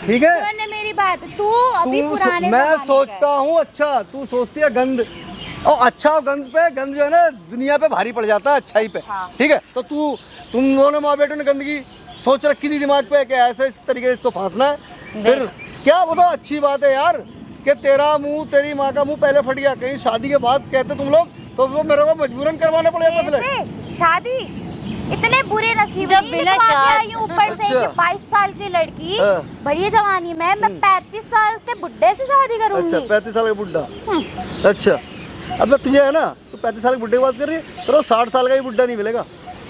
ठीक है। सुन मेरी बात, तू अभी तू पुराने मैं जमाने का सोचता है। हूँ अच्छा, तू सोचती है गंद, और अच्छा और गंद पे, गंद जो है ना दुनिया पे भारी पड़ जाता है अच्छाई पे, हाँ। ठीक है। तो तुम दोनों माँ बेटों ने गंदगी सोच रखी थी दिमाग पे कि ऐसे इस तरीके से इसको फांसना है। फिर क्या बताओ, अच्छी बात है यार कि तेरा मुंह, तेरी माँ का मुंह पहले फट गया। कहीं शादी के बाद कहते तुम लोग तो वो मेरे को मजबूरन करवाना पड़ेगा फ्लैट। कैसे? शादी? इतने बुरे नसीब जब नहीं बिना लिखवा के शादी- आई हूँ ऊपर से अच्छा। कि 22 साल की लड़की हाँ। बड़ी जवानी में, मैं 35 साल के बुड्ढे से शादी अच्छा, करूंगी। 35 साल का बुड्ढा। अच्छा, अब मैं तुझे है ना, तू 35 साल के बुड्ढे की बात कर रही है, तेरे 60 साल का ही बुड्ढा नहीं मिलेगा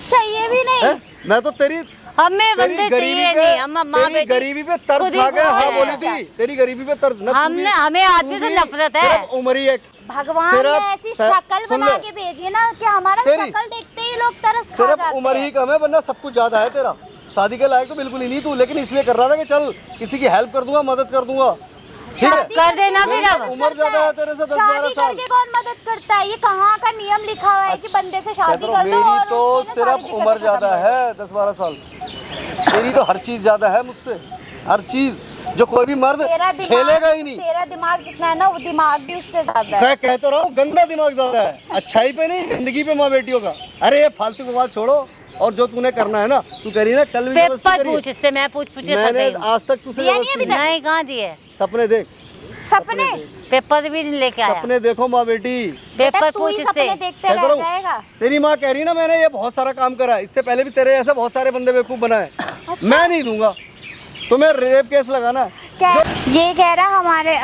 चाहिए भी नहीं। है? मैं तो तेरी हमें बंदे चाहिए नहीं, हम माँ तेरी बेटी गरीबी पे तरस खुद ही खा के हाँ बोल बोली रहे हैं। थी, तेरी गरीबी पे तरस। हमने, हमें आदमी से नफरत है। सिर्फ उम्र ही एक, भगवान ने सिर्फ- ऐसी सिर्फ- शक्ल सुन बना ले। के भेजी है ना कि हमारा तेरी- शक्ल देखते ही लोग तरस खा सिर्फ जाते उम्र ही हैं। कम है, वरना सब कुछ ज्यादा है तेरा। शादी के लायक तो बिल्कुल ही नहीं तू, लेकिन इसलिए कर रहा था कि चल किसी की हेल्प कर दूंगा, मदद कर दूंगा, ठीक है। शादी कर देना करके फिर कौन अब। मदद उम्र करता ज्यादा है तेरे से 10-12 शादी साल। करके कौन मदद करता है? ये कहाँ का नियम लिखा हुआ है कि बंदे से शादी कहता कर हूँ, लो और मेरी तो उसमें ना सारी सिर्फ उम्र दिक्कतें खत्म ज्यादा हो। है 10-12 साल, तेरी तो हर चीज ज्यादा है मुझसे, हर चीज जो कोई भी मर्द तेरा खेलेगा ही नहीं। तेरा दिमाग जितना है ना, वो दिमाग भी उससे ज्यादा है। मैं कहता रहा हूँ गंदा दिमाग ज्यादा है, अच्छाई पे नहीं, गंदगी पे माँ बेटियों का। अरे ये फालतू की बात छोड़ो, और जो तूने करना है ना, तू करी ना कल भी जबरदस्ती पेपर करी। पूछ इससे, मैं पूछ पूछे कर मैंने रही हूँ। आज तक तुझसे दिया नहीं जबरदस्ती अभी तक? नहीं, कहाँ दिए? सपने देख, सपने? पेपर भी नहीं लेके आया। सपने देखो माँ बेटी। बेटा पेपर तू पूछ ही इससे। सपने देखते कहता रह रहूं, जाएगा। तेरी माँ कह रही ना मैंने ये बहुत सारा काम करा है, इससे पहले भी तेरे ऐसे बहुत सारे बंदे बेवकूफ बनाए। अच्छा। मैं नहीं दूंगा तुम्हें रेप केस लगाना। क्या ये कह रहा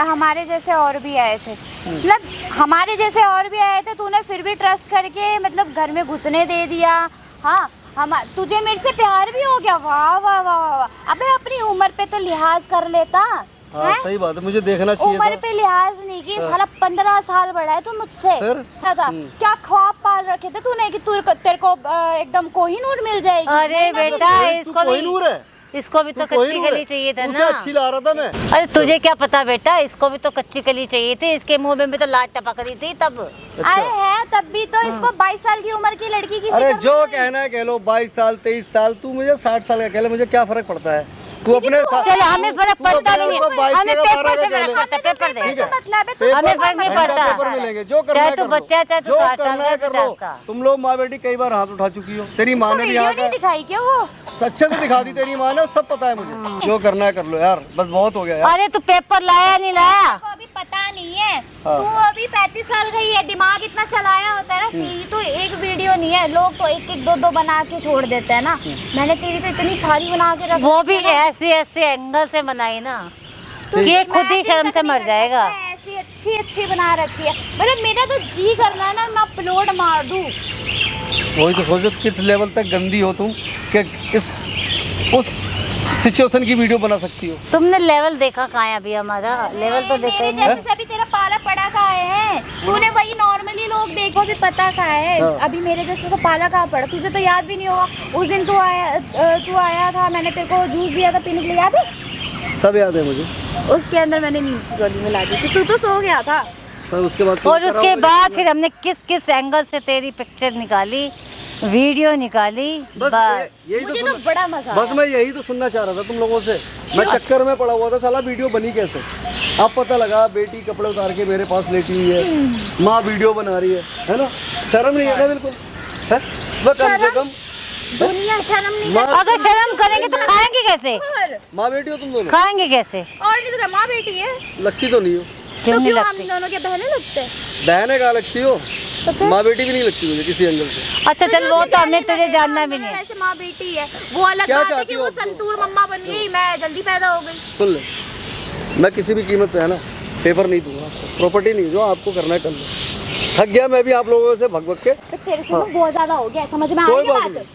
हमारे जैसे और भी आए थे, मतलब हमारे जैसे और भी आए थे, तूने फिर भी ट्रस्ट करके मतलब घर में घुसने दे दिया। हाँ, हम तुझे मेरे से प्यार भी हो गया। वाह वाह वाह वाह। अबे अपनी उम्र पे तो लिहाज कर लेता। हाँ हैं? सही बात है, मुझे देखना चाहिए उम्र था। पे लिहाज नहीं की, साला 15 साल बड़ा है तू मुझसे। फिर? दादा क्या ख्वाब पाल रखे थे तूने कि तेरे को एकदम कोहिनूर मिल जाएगी? अरे नहीं ना बेटा, मिली। तू इसको भी कोहिनूर है, इसको भी तो तू कोई कच्ची नहीं गली है। चाहिए था उससे ना। अच्छी ला रहा था मैं। अरे तुझे क्या पता बेटा, इसको भी तो कच्ची कली चाहिए थी, इसके मुंह में भी तो लाट टपक रही थी तब। अरे है तब भी तो इसको 22 साल की उम्र की लड़की की अरे फिक्र जो नहीं। कहना है कह लो, 22 साल 23 साल, तू मुझे 60 साल का कह ले, मुझे क्या फर्क पड़ता है। तू अपने चलो हमें फर्क पड़ता नहीं है, हमें पेपर से फर्क पड़ता है, पेपर दे। ऐसा मतलब है तो हमें फर्क नहीं पड़ता। पेपर मिलेंगे, जो करना चाहे है तू कर लो। बच्चा है, चाहे तू जो 60 करना है कर 50 लो। का। तुम लोग माँ बेटी कई बार हाथ उठा चुकी हो, तेरी माँ ने भी वीडियो यहाँ नहीं दिखाई क्या वो? अच्छे से दिखा दी तेरी माँ ने, सब पता है मुझे। जो करना है कर लो यार, बस बहुत हो गया यार। अरे तू पेपर लाया नहीं लाया? को अभी पता नहीं है, हाँ। तू अभी 35 साल का ही है, दिमाग इतना चलाया होता है ना। तेरी तो एक वीडियो नहीं है, लोग तो एक एक दो दो बना के छोड़ देते हैं ना। मैंने तेरी तो इतनी सारी बना के रखी वो भी है ना। ऐसे ऐसे एंगल से बनाई ना कि ये खुद ही मैजिक शर्म से तक मर नहीं कर जाएगा। सकता, ऐसी अच्छी अच्छी बना रखी है। मतलब मेरा तो जी करना है ना, मैं अपलोड मार दूं। वही तो सोचो किस लेवल तक गंदी हो तुम कि उस सिचुएशन की वीडियो बना सकती हो। तुमने लेवल देखा कहाँ है अभी हमारा? लेवल तो देखा ही मेरे नहीं। जैसे सभी तेरा पाला पड़ा कहाँ है? तूने वही नॉर्मली लोग देखो भी पता कहाँ है। हाँ। अभी मेरे जैसे को पाला कहाँ पड़ा, तुझे तो याद भी नहीं होगा। उस दिन तू आया था, मैंने तेरे को जूस दिया था पीने के लिए, याद है? सब याद है मुझे। उसके अंदर मैंने नींद की गोली मिला दी थी, तू तो सो गया था। पर उसके बाद और उसके बाद फिर हमने किस किस एंगल से तेरी पिक्चर निकाली, वीडियो निकाली, बस यही मुझे तो सुनना- बड़ा मजा बस मैं यही तो सुनना चाह रहा था तुम लोगों से। मैं चक्कर में पड़ा हुआ था, साला वीडियो बनी कैसे। अब पता लगा बेटी कपड़े उतार के मेरे पास लेटी हुई है, माँ वीडियो बना रही है ना। शर्म नहीं है ना बिल्कुल है? वो कम से कम दुनिया शर्म नहीं माँ अगर शर्म करेंगे तो खाएंगे कैसे? करती। माँ बेटी हो तुम दोनों? खाएंगे कैसे? और नहीं तो क्या, माँ बेटी है लगती तो नहीं हो। क्यों तो नहीं क्यों हम लगती? दोनों के बहने लगते हैं? बहन है कहाँ लगती हो, माँ बेटी भी नहीं लगती मुझे किसी एंगल से। अच्छा चल, वो तो हमें तुझे जानना भी हम नहीं दोनों है। वैसे माँ बेटी है, वो अलग क्या बात है चाहती कि हो वो आप? संतूर मम्मा बन गई, मैं जल्दी पैदा हो गई। सुन ले, मैं किसी भी कीमत पे है ना पेपर नहीं दूंगा आपको, प्रॉपर्टी नहीं, जो आपको करना है कर लो। थक गया मैं भी आप लोगों से भग भग के। तो तेरे से ना बहुत ज्यादा हो गया, समझ में आ कोई रही है बात बात?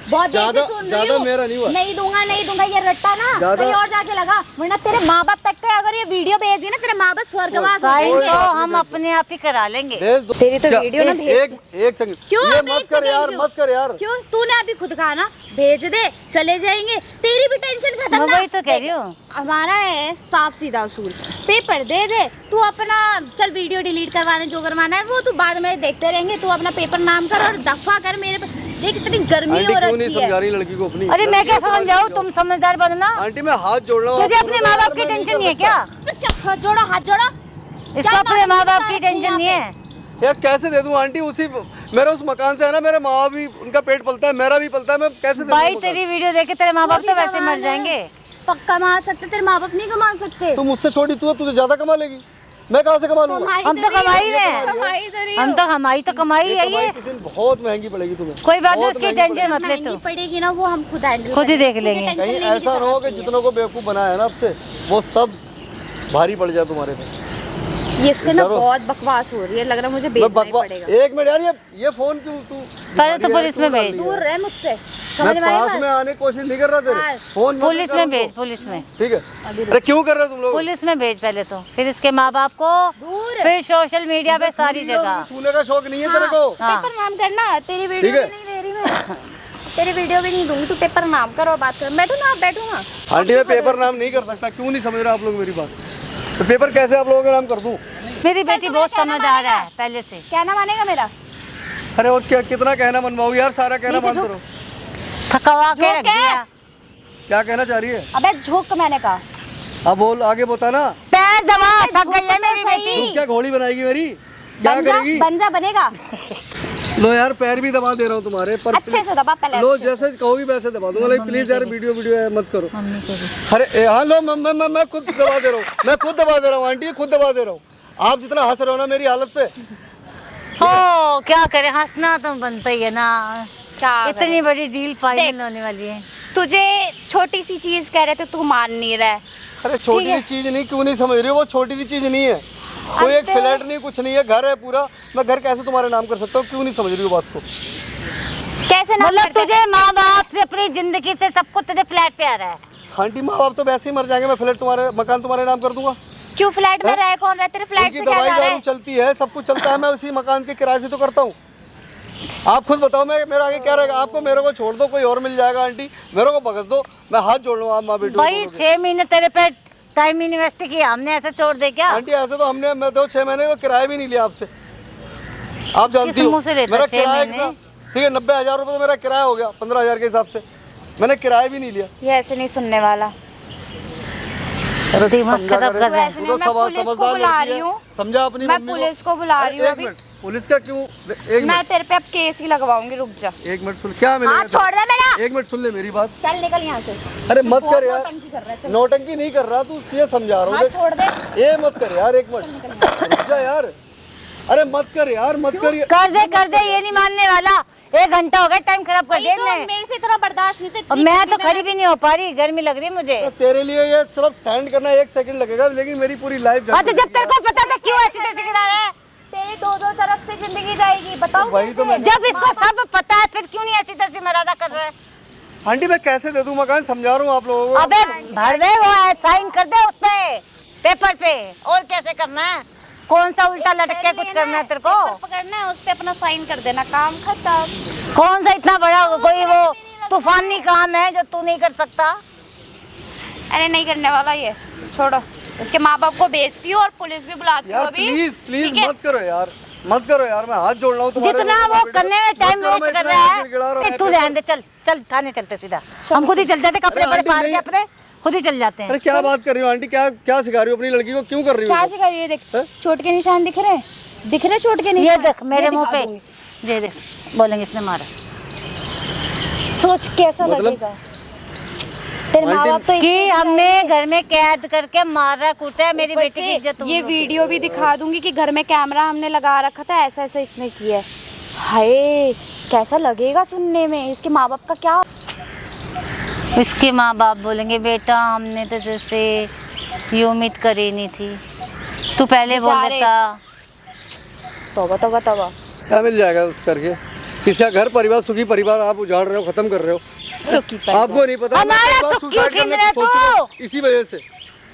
बहुत देर से ज्यादा- सुन रही ज्यादा हूँ। मेरा नहीं हुआ। नहीं दूंगा ये रट्टा ना ज्यादा- कहीं और जाके लगा, वरना तेरे माँ बाप तक के अगर ये वीडियो भेज दी ना, तेरे माँ बाप स्वर्गवास हो साइन जाएंगे। तो हम अपने आप ही करा लेंगे। भेज दो। तेरी तो क्या- वीडियो ना भेज एक सेकंड, क्यों ये भेज मत कर सकेंगे यार, क्यों? मत कर यार। क्यों? तूने अभी खुद कहा ना भेज दे, चले जाएंगे, तेरी भी टेंशन खत्म मैं ना। वही तो कह रही हूँ। हमारा है साफ सीधा उसूल, पेपर दे दे, तू अपना चल वीडियो डिलीट करवाने जो करवाना है वो तू बाद में देखते रहेंगे, तू अपना पेपर नाम कर और दफा कर। मेरे देख इतनी गर्मी आंटी हो क्यों नहीं रखी समझा है। रही लड़की को अपनी? अरे मैं क्या लड़की को समझ जाऊँ, समझाओ। तुम समझदार बनो ना। आंटी मैं हाथ जोड़ रहा हूँ तुझे आपको, अपने माँ बाप की मैं नहीं टेंशन कर नहीं है सकता। क्या? हाथ जोड़ो हाथ जोड़ो। इसको चल, अपने माँ बाप की यहाँ टेंशन पे। नहीं है। यार कैसे दे दूं आंटी, उसी मेरे उस मकान से है ना, मेरे माँ भी उनका पेट पलता है, मेरा भी पलता है, मैं कैसे दे दूं भाई मकान? तेरी वीडियो देख के तेरे माँ बाप तो वैसे मर जाएंगे। पक्का कमा सकते, तेरे माँ बाप नहीं कमा सकते। तू मुझसे छोटी, तू तुझे ज्यादा कमा लेगी, मैं कहाँ से कमा लूंगा? हम तो कमा ही रहे हैं, कमाई तो रही हम तो हमारी तो कमाई है कमाई ये। किसी दिन बहुत महंगी पड़ेगी तुम्हें। कोई बात नहीं, बहुत उसकी महंगी टेंशन मत ले महंगी तू। पड़ेगी ना, वो हम खुद हैंडल खुद ही करेंगे। देख तुझे लेंगे। टेंशन कहीं लेने की ऐसा ना हो जरूरत कि नहीं है। जितनों को बेवकूफ बनाया है ना आपसे, वो सब भारी पड़ जाए तुम्हारे पे। ये इसके ना डरो। बहुत बकवास हो रही है, लग रहा है मुझे मैं बेचना ही बकवा पड़ेगा। एक मिनट यार, ये फोन क्यों तू पहले तो पुलिस में भेज, दूर रहे मुझसे, मैं समझ में आई पास बात? में आने की कोशिश नहीं कर रहा तेरे, हाँ। फोन मत पुलिस कर में उनको। भेज, पुलिस में, ठीक है। अरे क्यों कर रहे हो तुम लोग? पुलिस में भेज पहले तो, फिर इसके माँ बाप को, दूर। फिर सोशल मीडिया पे सारी वीडियो जगह। छूने का शौक नहीं है तेरे को? हाँ। पेपर नाम करना, तेरी वीडियो भी ठीक है। नहीं दे रही मैं। तेरी वीडियो भी नहीं दूंगी, तू पेपर नाम कर और बात कर। बैठो ना, आप बैठो ना। आंटी मैं पेपर नाम नहीं कर सकता, क्यों नहीं समझ रहे आप लोग मेरी बात? तो पेपर कैसे आप लोगों का नाम कर दूं? मेरी बेटी बहुत समझदार है पहले से। कहना मानेगा मेरा? अरे और क्या, कितना कहना मनवाओ यार, सारा कहना नीचे मानते झुक। रहो। थकवा के जो रख क्या? दिया। क्या कहना चाह रही है? अबे झुक, मैंने कहा। अब बोल, आगे बता ना। पैर दबा, थक गई है मेरी सही। बेटी। तू क्या घोड़ी बनाएगी मेरी? क्या करेगी? बंजा बनेगा। लो यार, पैर भी दबा दे रहा हूँ तुम्हारे पर। अच्छे से दबा पहले। लो अच्छे से। जैसे कहोगी वैसे दबा दूंगा, लेकिन प्लीज यार वीडियो मत करो। अरे हाँ लो, मैं खुद दबा दे रहा हूँ, मैं खुद दबा दे रहा हूँ आंटी, खुद दबा दे रहा हूँ। आप जितना हंस रहे हो ना मेरी हालत पे, हो क्या करे, हंसना तो बनता ही है ना। क्या इतनी बड़ी डील फाइनल देख। होने वाली है। तुझे छोटी सी चीज कह रहे थे, तू मान नहीं रहा है। अरे छोटी सी चीज नहीं, क्यों नहीं समझ रही हो? वो छोटी सी चीज नहीं है, कोई एक फ्लैट नहीं, कुछ नहीं है, घर है पूरा। मैं घर कैसे तुम्हारे नाम कर सकता हूँ? क्यों नहीं समझ रही हो बात को? कैसे नाम मतलब करते? तुझे माँ बाप से, अपनी जिंदगी से, सब कुछ तुझे फ्लैट पे आ रहा है। आंटी माँ बाप तो वैसे ही मर जाएंगे, मैं फ्लैट तुम्हारे, मकान तुम्हारे नाम कर दूंगा। क्यों फ्लैट में रहे? कौन रहे? तेरे फ्लैट उनकी से क्या दवाई जा रहा दारू है? चलती है, सब कुछ चलता है, मैं उसी मकान के किराए से तो करता हूँ। आप खुद बताओ, मैं मेरा आगे क्या रहेगा? आपको मेरे को छोड़ दो, कोई और मिल जाएगा आंटी, मेरे को बख्श दो, मैं हाथ जोड़ लूँ आप माँ बेटी भाई 6 महीने तेरे पे टाइम इन्वेस्ट किया हमने, ऐसे छोड़ दे क्या? आंटी ऐसे तो हमने, मैं तो 6 महीने का किराया भी नहीं लिया आपसे, आप जानती किस हो मुंह से लेता मेरा 6 किराया महीने? कितना, ठीक है 90,000 रुपये तो मेरा किराया हो गया 15,000 के हिसाब से, मैंने किराया भी नहीं लिया। ये ऐसे नहीं सुनने वाला। अरे दिमाग समझा खराब करे। कर रहा है। वैसे नहीं, मैं पुलिस को बुला रही हूँ। समझा अपनी मैं मम्मी पुलिस को बुला रही हूँ एक अभी। मिनट, पुलिस का क्यों? एक मैं मिनट, तेरे पे अब केस ही लगवाऊंगी, रुक जा। एक मिनट सुन, क्या मिलेगा? हाथ छोड़ दे मेरा। एक मिनट सुन ले मेरी बात। चल निकल यहाँ से। अरे मत कर यार, नौटंकी कर रहा है, चल। नौटंकी नहीं कर रहा तू, ये समझा रहा हाथ छोड़ दे। हूँ, ये मत कर यार, एक मिनट रुक जा यार, अरे मत कर यार, मत कर यार। कर दे, ये नहीं मानने वाला। 1 घंटा हो गया, टाइम खराब कर दिया तो इसने। मेरे से इतना बर्दाश्त नहीं अब मैं तो खड़ी भी नहीं हो पा रही, गर्मी लग रही है मुझे। तो तेरे लिए ये सिर्फ सेंड करना 1 सेकंड लगेगा, लेकिन मेरी पूरी लाइफ अच्छा जब तेरे को पता था क्यों ऐसे तैसे गिरा रहा है? तेरी दो तरफ से जिंदगी जाएगी, बताओ वही तो कैसे? जब इसको सब पता है फिर क्यों नहीं ऐसी तैसी मरादा कर रहा है? आंटी मैं कैसे दे दूं मकान, समझा रहा हूँ आप लोगों को। अबे भर दे, वो साइन कर दे उस पे पेपर पे, और कैसे करना है? कौन सा उल्टा लटक के कुछ करना है तेरे को? पकड़ना है, उस पे अपना साइन कर देना, काम खत्म। कौन सा इतना बड़ा कोई वो तूफानी काम है जो तू नहीं कर सकता? अरे नहीं करने वाला ये, छोड़ो। इसके माँ बाप को भेजती हूँ और पुलिस भी बुलाती हूँ यार अभी। प्लीज प्लीज ठीक है? मत करो यार, मत करो यार, मैं हाथ जोड़ रहा हूँ तुम्हारे। जितना माँ वो बेटे करने में मत टाइम करो, मैं वेस्ट कर इतना रहा गिड़गिड़ा रहा है, हूँ। तू रहने दे, चल थाने चलते सीधा। हम खुद ही चल जाते, कपड़े अरे बड़े आंटी फाड़ के नहीं- अपने खुद ही चल जाते हैं। अरे क्या बात कर रही हो आंटी, क्या क्या सिखा रही हो अपनी लड़की को, क्यों कर रही हो? क्या सिखा रही है? देख हैं? चोट के निशान दिख रहे हैं, दिख रहे चोट के ये निशान। देख मेरे मुंह दिखा पे, दूंगी। ये देख बोलेंगे इसने मारा। सोच कैसा मतलब? लगेगा? तेरे माँ बाप तो कि हमें घर में कैद करके मार रहा कूटा है, मेरी बेटी की इज्जत। ये वीडियो भी दिखा दूंगी कि घर में कैमरा हमने लगा रखा था, ऐसा ऐसा इसने किया है। हाय कैसा लगेगा सुनने में? इसके माँ बाप का क्या? इसके माँ बाप बोलेंगे बेटा हमने तो जैसे ये उम्मीद करी नहीं थी, तू पहले बोल बेचारे। देता। तौबा तौबा तौबा। क्या मिल जाएगा उस करके? किसी का घर परिवार, सुखी परिवार आप उजाड़ रहे हो, खत्म कर रहे हो। सुखी पर आपको नहीं पता हमारा मैं सुख सुसाइड क्यों करने छीन रहे की सोच रहा हूँ, तू? इसी वजह से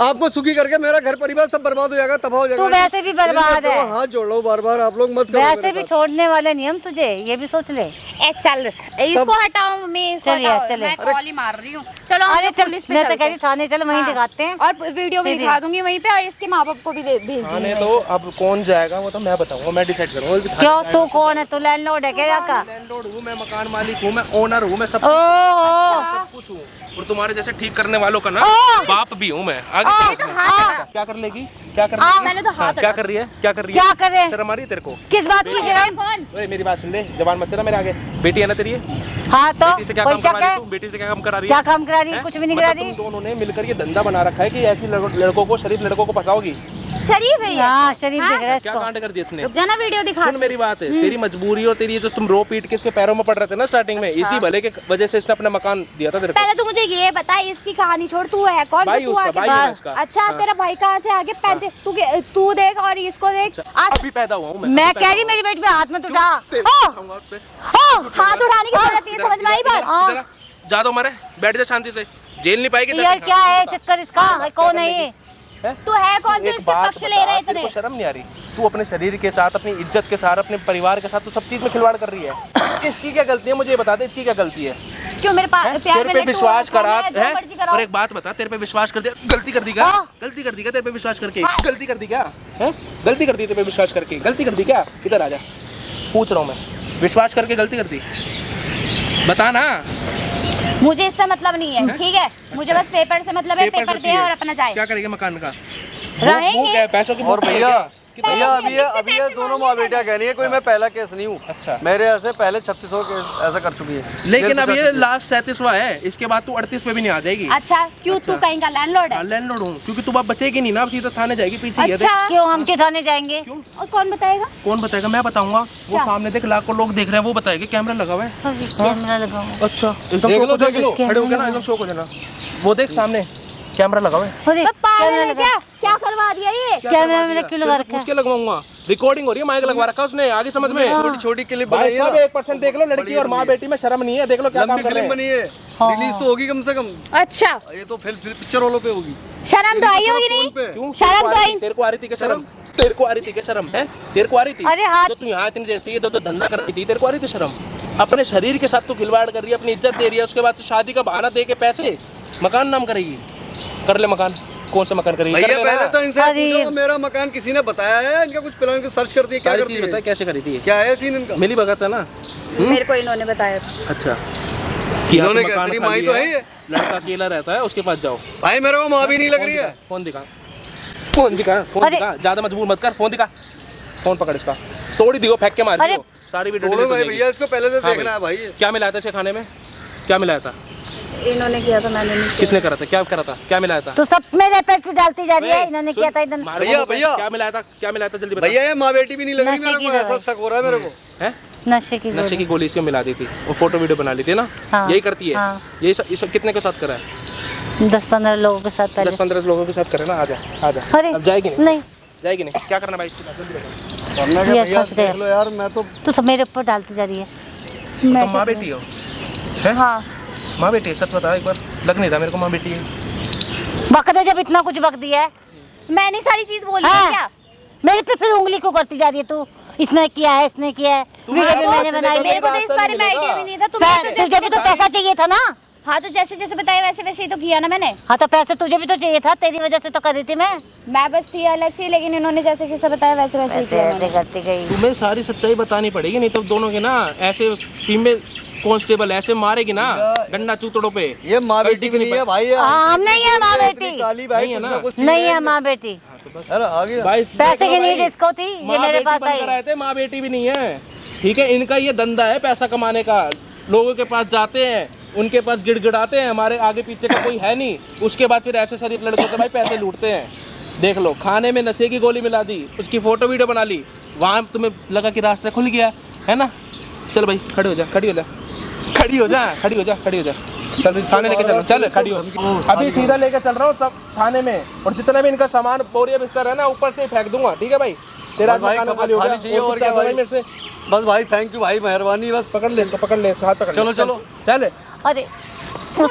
आपको सुखी करके मेरा घर परिवार सब बर्बाद हो जाएगा, तबाह हो जाएगा। तू वैसे भी बर्बाद है। हाथ जोड़ लो बार बार, आप लोग मत करो वैसे मेरे भी साथ। छोड़ने वाले नहीं हम तुझे, ये भी सोच ले। ए चल इसको हटाओ, मम्मी इसको चलिए, हटाओ। चलिए। मैं कॉल ही मार रही हूँ। चलो हम अरे लोग चल, पुलिस पे मैं तो चलते कह रही हैं। थाने चल, वहीं हाँ। दिखाते हैं। और वीडियो भी सीधे। दिखा दूंगी वहीं पे, और इसके माँ बाप को भी भेज थाने दूंगी। तो अब कौन जाएगा वो तो मैं बताऊंगा, मैं डिसाइड करूंगा। क्यों तू कौन है? तू लैंडलॉर्ड है क्या का? लैंडलॉर्ड हूँ मैं, मकान मालिक हूँ मैं, ओनर हूँ मैं, सब ओह कुछ हूँ। और तुम्हारे जैसे ठीक करने वालों का ना बाप भी हूँ मैं। आगे चलो इसमें। क्या कर लेगी? क्या कर लेगी? पहले तो हाथ क्या कर रही है? क्या कर रही है? क्या कर रहे हैं? शर्म आ रही है तेरे को? किस बात की शर्म? कौन? अरे मेरी बात सुन ले, जबान मत चला मेरे आगे। बेटी है ना तेरी? हाँ तो बेटी से क्या कोई काम करवा शक रही है? है तू? बेटी से क्या काम करा रही है? क्या काम करा रही है? हैं? कुछ भी नहीं मतलब करा रही। तुम दोनों ने मिलकर ये धंधा बना रखा है कि ऐसी लड़कों को, शरीफ लड़कों को फंसाओगी। शरीफ है ये। हाँ शरीफ दिख रहा है क्या इसको। कांड कर दिया इसने? रुक जाना, वीडियो दिखा। सुन मेरी बात है, तेरी मजबूरी और तेरी ये जो तुम रो पीट के इसके पैरों में पड़ रहे थे ना स्टार्टिंग में, इसी भले के वजह से इसने अपना मकान दिया था तेरे को। पहले तो मुझे ये बता, इसकी कहानी छोड़, तू है कौन? भाई तू उसका, आगे भाई बात। है इसका। अच्छा हाँ। तेरा भाई कहाँ से आगे पैंते? तू देख और इसको देख। आज अभी पैदा हुआ हूँ मैं कह रही मेरी बेटी पे हाथ मत उठा। हाथ उठाने की जरूरत नहीं, समझ में आई बात? जा दो मरे, बैठ जा शांति से, जेल नहीं पाएगी। यार क्या है चक्कर इसका? कौन है ये? तू है कौन जो एक इसके बात पक्ष ले रहे बता, हैं तेरे इतने? को शर्म नहीं आ रही? तू अपने शरीर के साथ, अपनी इज्जत के साथ, अपने परिवार के साथ, तू सब चीज में खिलवाड़ कर रही है। इसकी क्या गलती है मुझे ये बता दे, इसकी क्या गलती है? क्यों मेरे पास प्यार तेरे पे में विश्वास करा जो है? मर्जी कराओ। और एक बात बता, तेरे पे विश्वास कर दिया, गलती कर दी क्या? गलती कर दी क्या तेरे पे विश्वास करके? गलती कर दी क्या? है गलती कर दी तेरे पे विश्वास करके? गलती कर दी क्या? इधर आ जा, पूछ रहा हूँ मैं, विश्वास करके गलती कर दी? बता ना। मुझे इससे मतलब नहीं है, ठीक है? मुझे बस पेपर से मतलब है, पेपर पेपर से दे चाहिए। और अपना जाए। क्या करेंगे मकान का? रहेंगे। वो क्या है, पैसों की और भूख है भैया क्या? कितना- भैया अभी ये दोनों माँ बेटियाँ कह रही है कोई मैं पहला केस नहीं हूँ। अच्छा। मेरे ऐसे पहले 3600 केस ऐसा कर चुकी है, लेकिन अब ये 36 लास्ट 37वां है, इसके बाद तू 38 पे भी नहीं आ जाएगी। अच्छा क्यों? तू कहीं का लैंडलॉर्ड है? लैंडलॉर्ड हूँ क्योंकि तू अब बचेगी नहीं ना, अब सीधा थाने जाएगी। पीछे ही है, देख। अच्छा क्यों हम क्यों थाने जाएंगे? और कौन बताएगा? कौन बताएगा? मैं बताऊंगा। वो क्या? सामने देख, लाखों लोग देख रहे हैं, वो बताएगा। कैमरा लगा हुआ है। कैमरा लगाओ। अच्छा एकदम देख शौक लो, हो देख लो। जाना, खड़े हो गए ना, एकदम शौक हो जाना। वो देख सामने कैमरा लगा हुआ है। अरे तो पागल कैमरा है लगा। क्या? क्या करवा दिया ये? कैमरा मैंने क्यों लगा रखा पूछ के लगवाऊंगा, रिकॉर्डिंग हो रही है, माइक लगवा रखा है उसने, आगे समझ में। छोटी छोटी क्लिप भाई बनाई है सब ना, 1% देख लो, लड़की और माँ बेटी में शर्म नहीं है, देख लो क्या काम लंबी कर रहे फिल्म हैं। बनी है, रिलीज तो होगी कम से कम। अच्छा ये तो फिल्म पिक्चर वालों पे होगी। शर्म तो आई होगी फोन नहीं? पे। क्यों? शर्म तो आई। तेरे को आ रही थी क्या शर्म? तेरे को आ रही थी क्या शर्म है? तेरे को आ रही थी? अरे हाँ। जो तू यहाँ इतनी देर से ये तो धंधा कर रही थी, तेरे को आ रही थी शर्म? अपने शरीर के साथ तू खिलवाड़ कर रही है, अपनी इज्जत दे रही है, उसके बाद तू शादी का बहाना दे के पैसे मकान नाम करेगी। कर ले मकान, कौन सा मकान करेगी? भैया कर लेना। पहले तो इनसे अरे। पूछो मेरा मकान किसी ने बताया है? इनका कुछ प्लान को सर्च कर दिया, क्या सारी करती चीज है? बता कैसे करी थी ये? क्या है सीन इनका? मिली भगत है ना? मेरे को इन्होंने बताया था। अच्छा, इन्होंने क्या, तेरी माई तो है ये? लड़का अकेला रहता है, उसके पास जाओ। भाई मेरे को माँ भी नहीं लग रही है। फोन दिखा, फोन दिखा, फोन अरे। दिखा, ज्यादा मजबूर मत कर, फोन दिखा, फोन पकड़ इसका, तोड़ी दियो, फेंक के मार अरे। दियो, सारी वीडियो छोड़ो delete हो भाई जाएगी। भैया, इसको पहले तो हाँ देखना है भाई। क्या मिलाया था इसे खाने में? क्या मिलाया था? इन्होंने किया था, मैंने नहीं किया। किसने करा था? क्या करा था? क्या मिलाया था? तो सब मेरे पे क्यों डालती जा रही है? इन्होंने सुन, किया था इधर। मारो भैया, मुंह पे। भैया। क्या मिलाया था? क्या मिलाया था? जल्दी बता। भैया ये माँ बेटी भी नहीं लग रही नशे मेरे की को, ऐसा दवाई। शक हो रहा है मेरे को। हैं? नशे की नशे गोली। की गोली इसको मिला दी थी, वो फोटो वीडियो बना ली थी ना? हाँ, यही करती है? हाँ। ये सब कितने के साथ करा है? 10-15 लोगों के साथ पहले से। 10-15 लोगों के साथ करे ना? आजा, आजा। अरे अब जाएगी नहीं? नहीं, जाएगी नहीं? क्या करना भाई इसके साथ? जल्दी बता। करना क्या ये भैया, फंस गया। देख लो यार, मैं तो तू सब मेरे ऊपर डालती जा रही है। मैं तुम माँ बेटी हो? हैं? हाँ, माँ बेटी है? सच बता एक बार, लग नहीं था मेरे को माँ बेटी है। बक दे, जब इतना कुछ बक दिया है। मैंने सारी चीज बोली है हाँ। क्या? मेरे पे फिर उंगली क्यों करती जा रही है तू? इसने किया है, इसने किया है, वीडियो भी मैंने बनाई। मेरे को तो इस बारे में आइडिया भी नहीं था। तुझे भी तो पैसा चाहिए था ना? हाँ, तो जैसे जैसे बताया वैसे वैसे ही तो किया ना मैंने। हाँ, तो पैसे तुझे भी तो चाहिए था, तेरी वजह से तो कर रही थी मैं। बस थी अलग सी, लेकिन इन्होंने जैसे जैसे बताया वैसे वैसे ही ऐसे किया ऐसे मैंने। करती गई। तुम्हें सारी सच्चाई बतानी पड़ेगी, नहीं तो दोनों के ना ऐसे फीमेल कांस्टेबल ऐसे मारेगी ना डंडा चूतड़ों पे। ये माँ बेटी भी नहीं है भाई, ये हाँ, हम नहीं है माँ इतनी बेटी। काली भाई, नहीं है कुछ ना? ना कुछ नहीं सीन है माँ बेटी। अरे आ गया। भाई पैसे की देखो नीड भाई, इसको थी, ये माँ मेरे बेटी पास बनकर आई। आए थे, माँ बेटी भी नहीं है। ठीक है, इनका ये धंधा है पैसा कमाने का। लोगों के पास जाते हैं, उनके पास गिड़गिड़ाते हैं, हमारे आगे पीछे का कोई है नहीं, उसके बाद फिर ऐसे शरीफ लड़कों से भाई पैसे लूटते हैं। देख लो, खाने में नशे की गोली मिला दी, उसकी फोटो वीडियो बना ली, वहाँ तुम्हें लगा कि रास्ता खुल गया है ना? चल भाई खड़े हो जा, खड़ी हो जा, खड़ी हो जा, खड़ी हो जा, खड़ी हो जा। चल फिर थाने लेके चल, चल खड़ी हो। अभी सीधा लेके चल रहा हूँ सब थाने में, और जितना भी इनका सामान बोरिया बिस्तर है ना ऊपर से फेंक दूंगा। ठीक है भाई? तेरा बस भाई खाना खबर खाली हो खाली गया, चाहिए और कुछ क्या चाहता भाई? मेरे से? बस भाई थैंक यू भाई, मेहरबानी। बस पकड़ ले इसको, पकड़ ले इसका हाथ पकड़ ले। चलो, चलो। चल। अरे उसको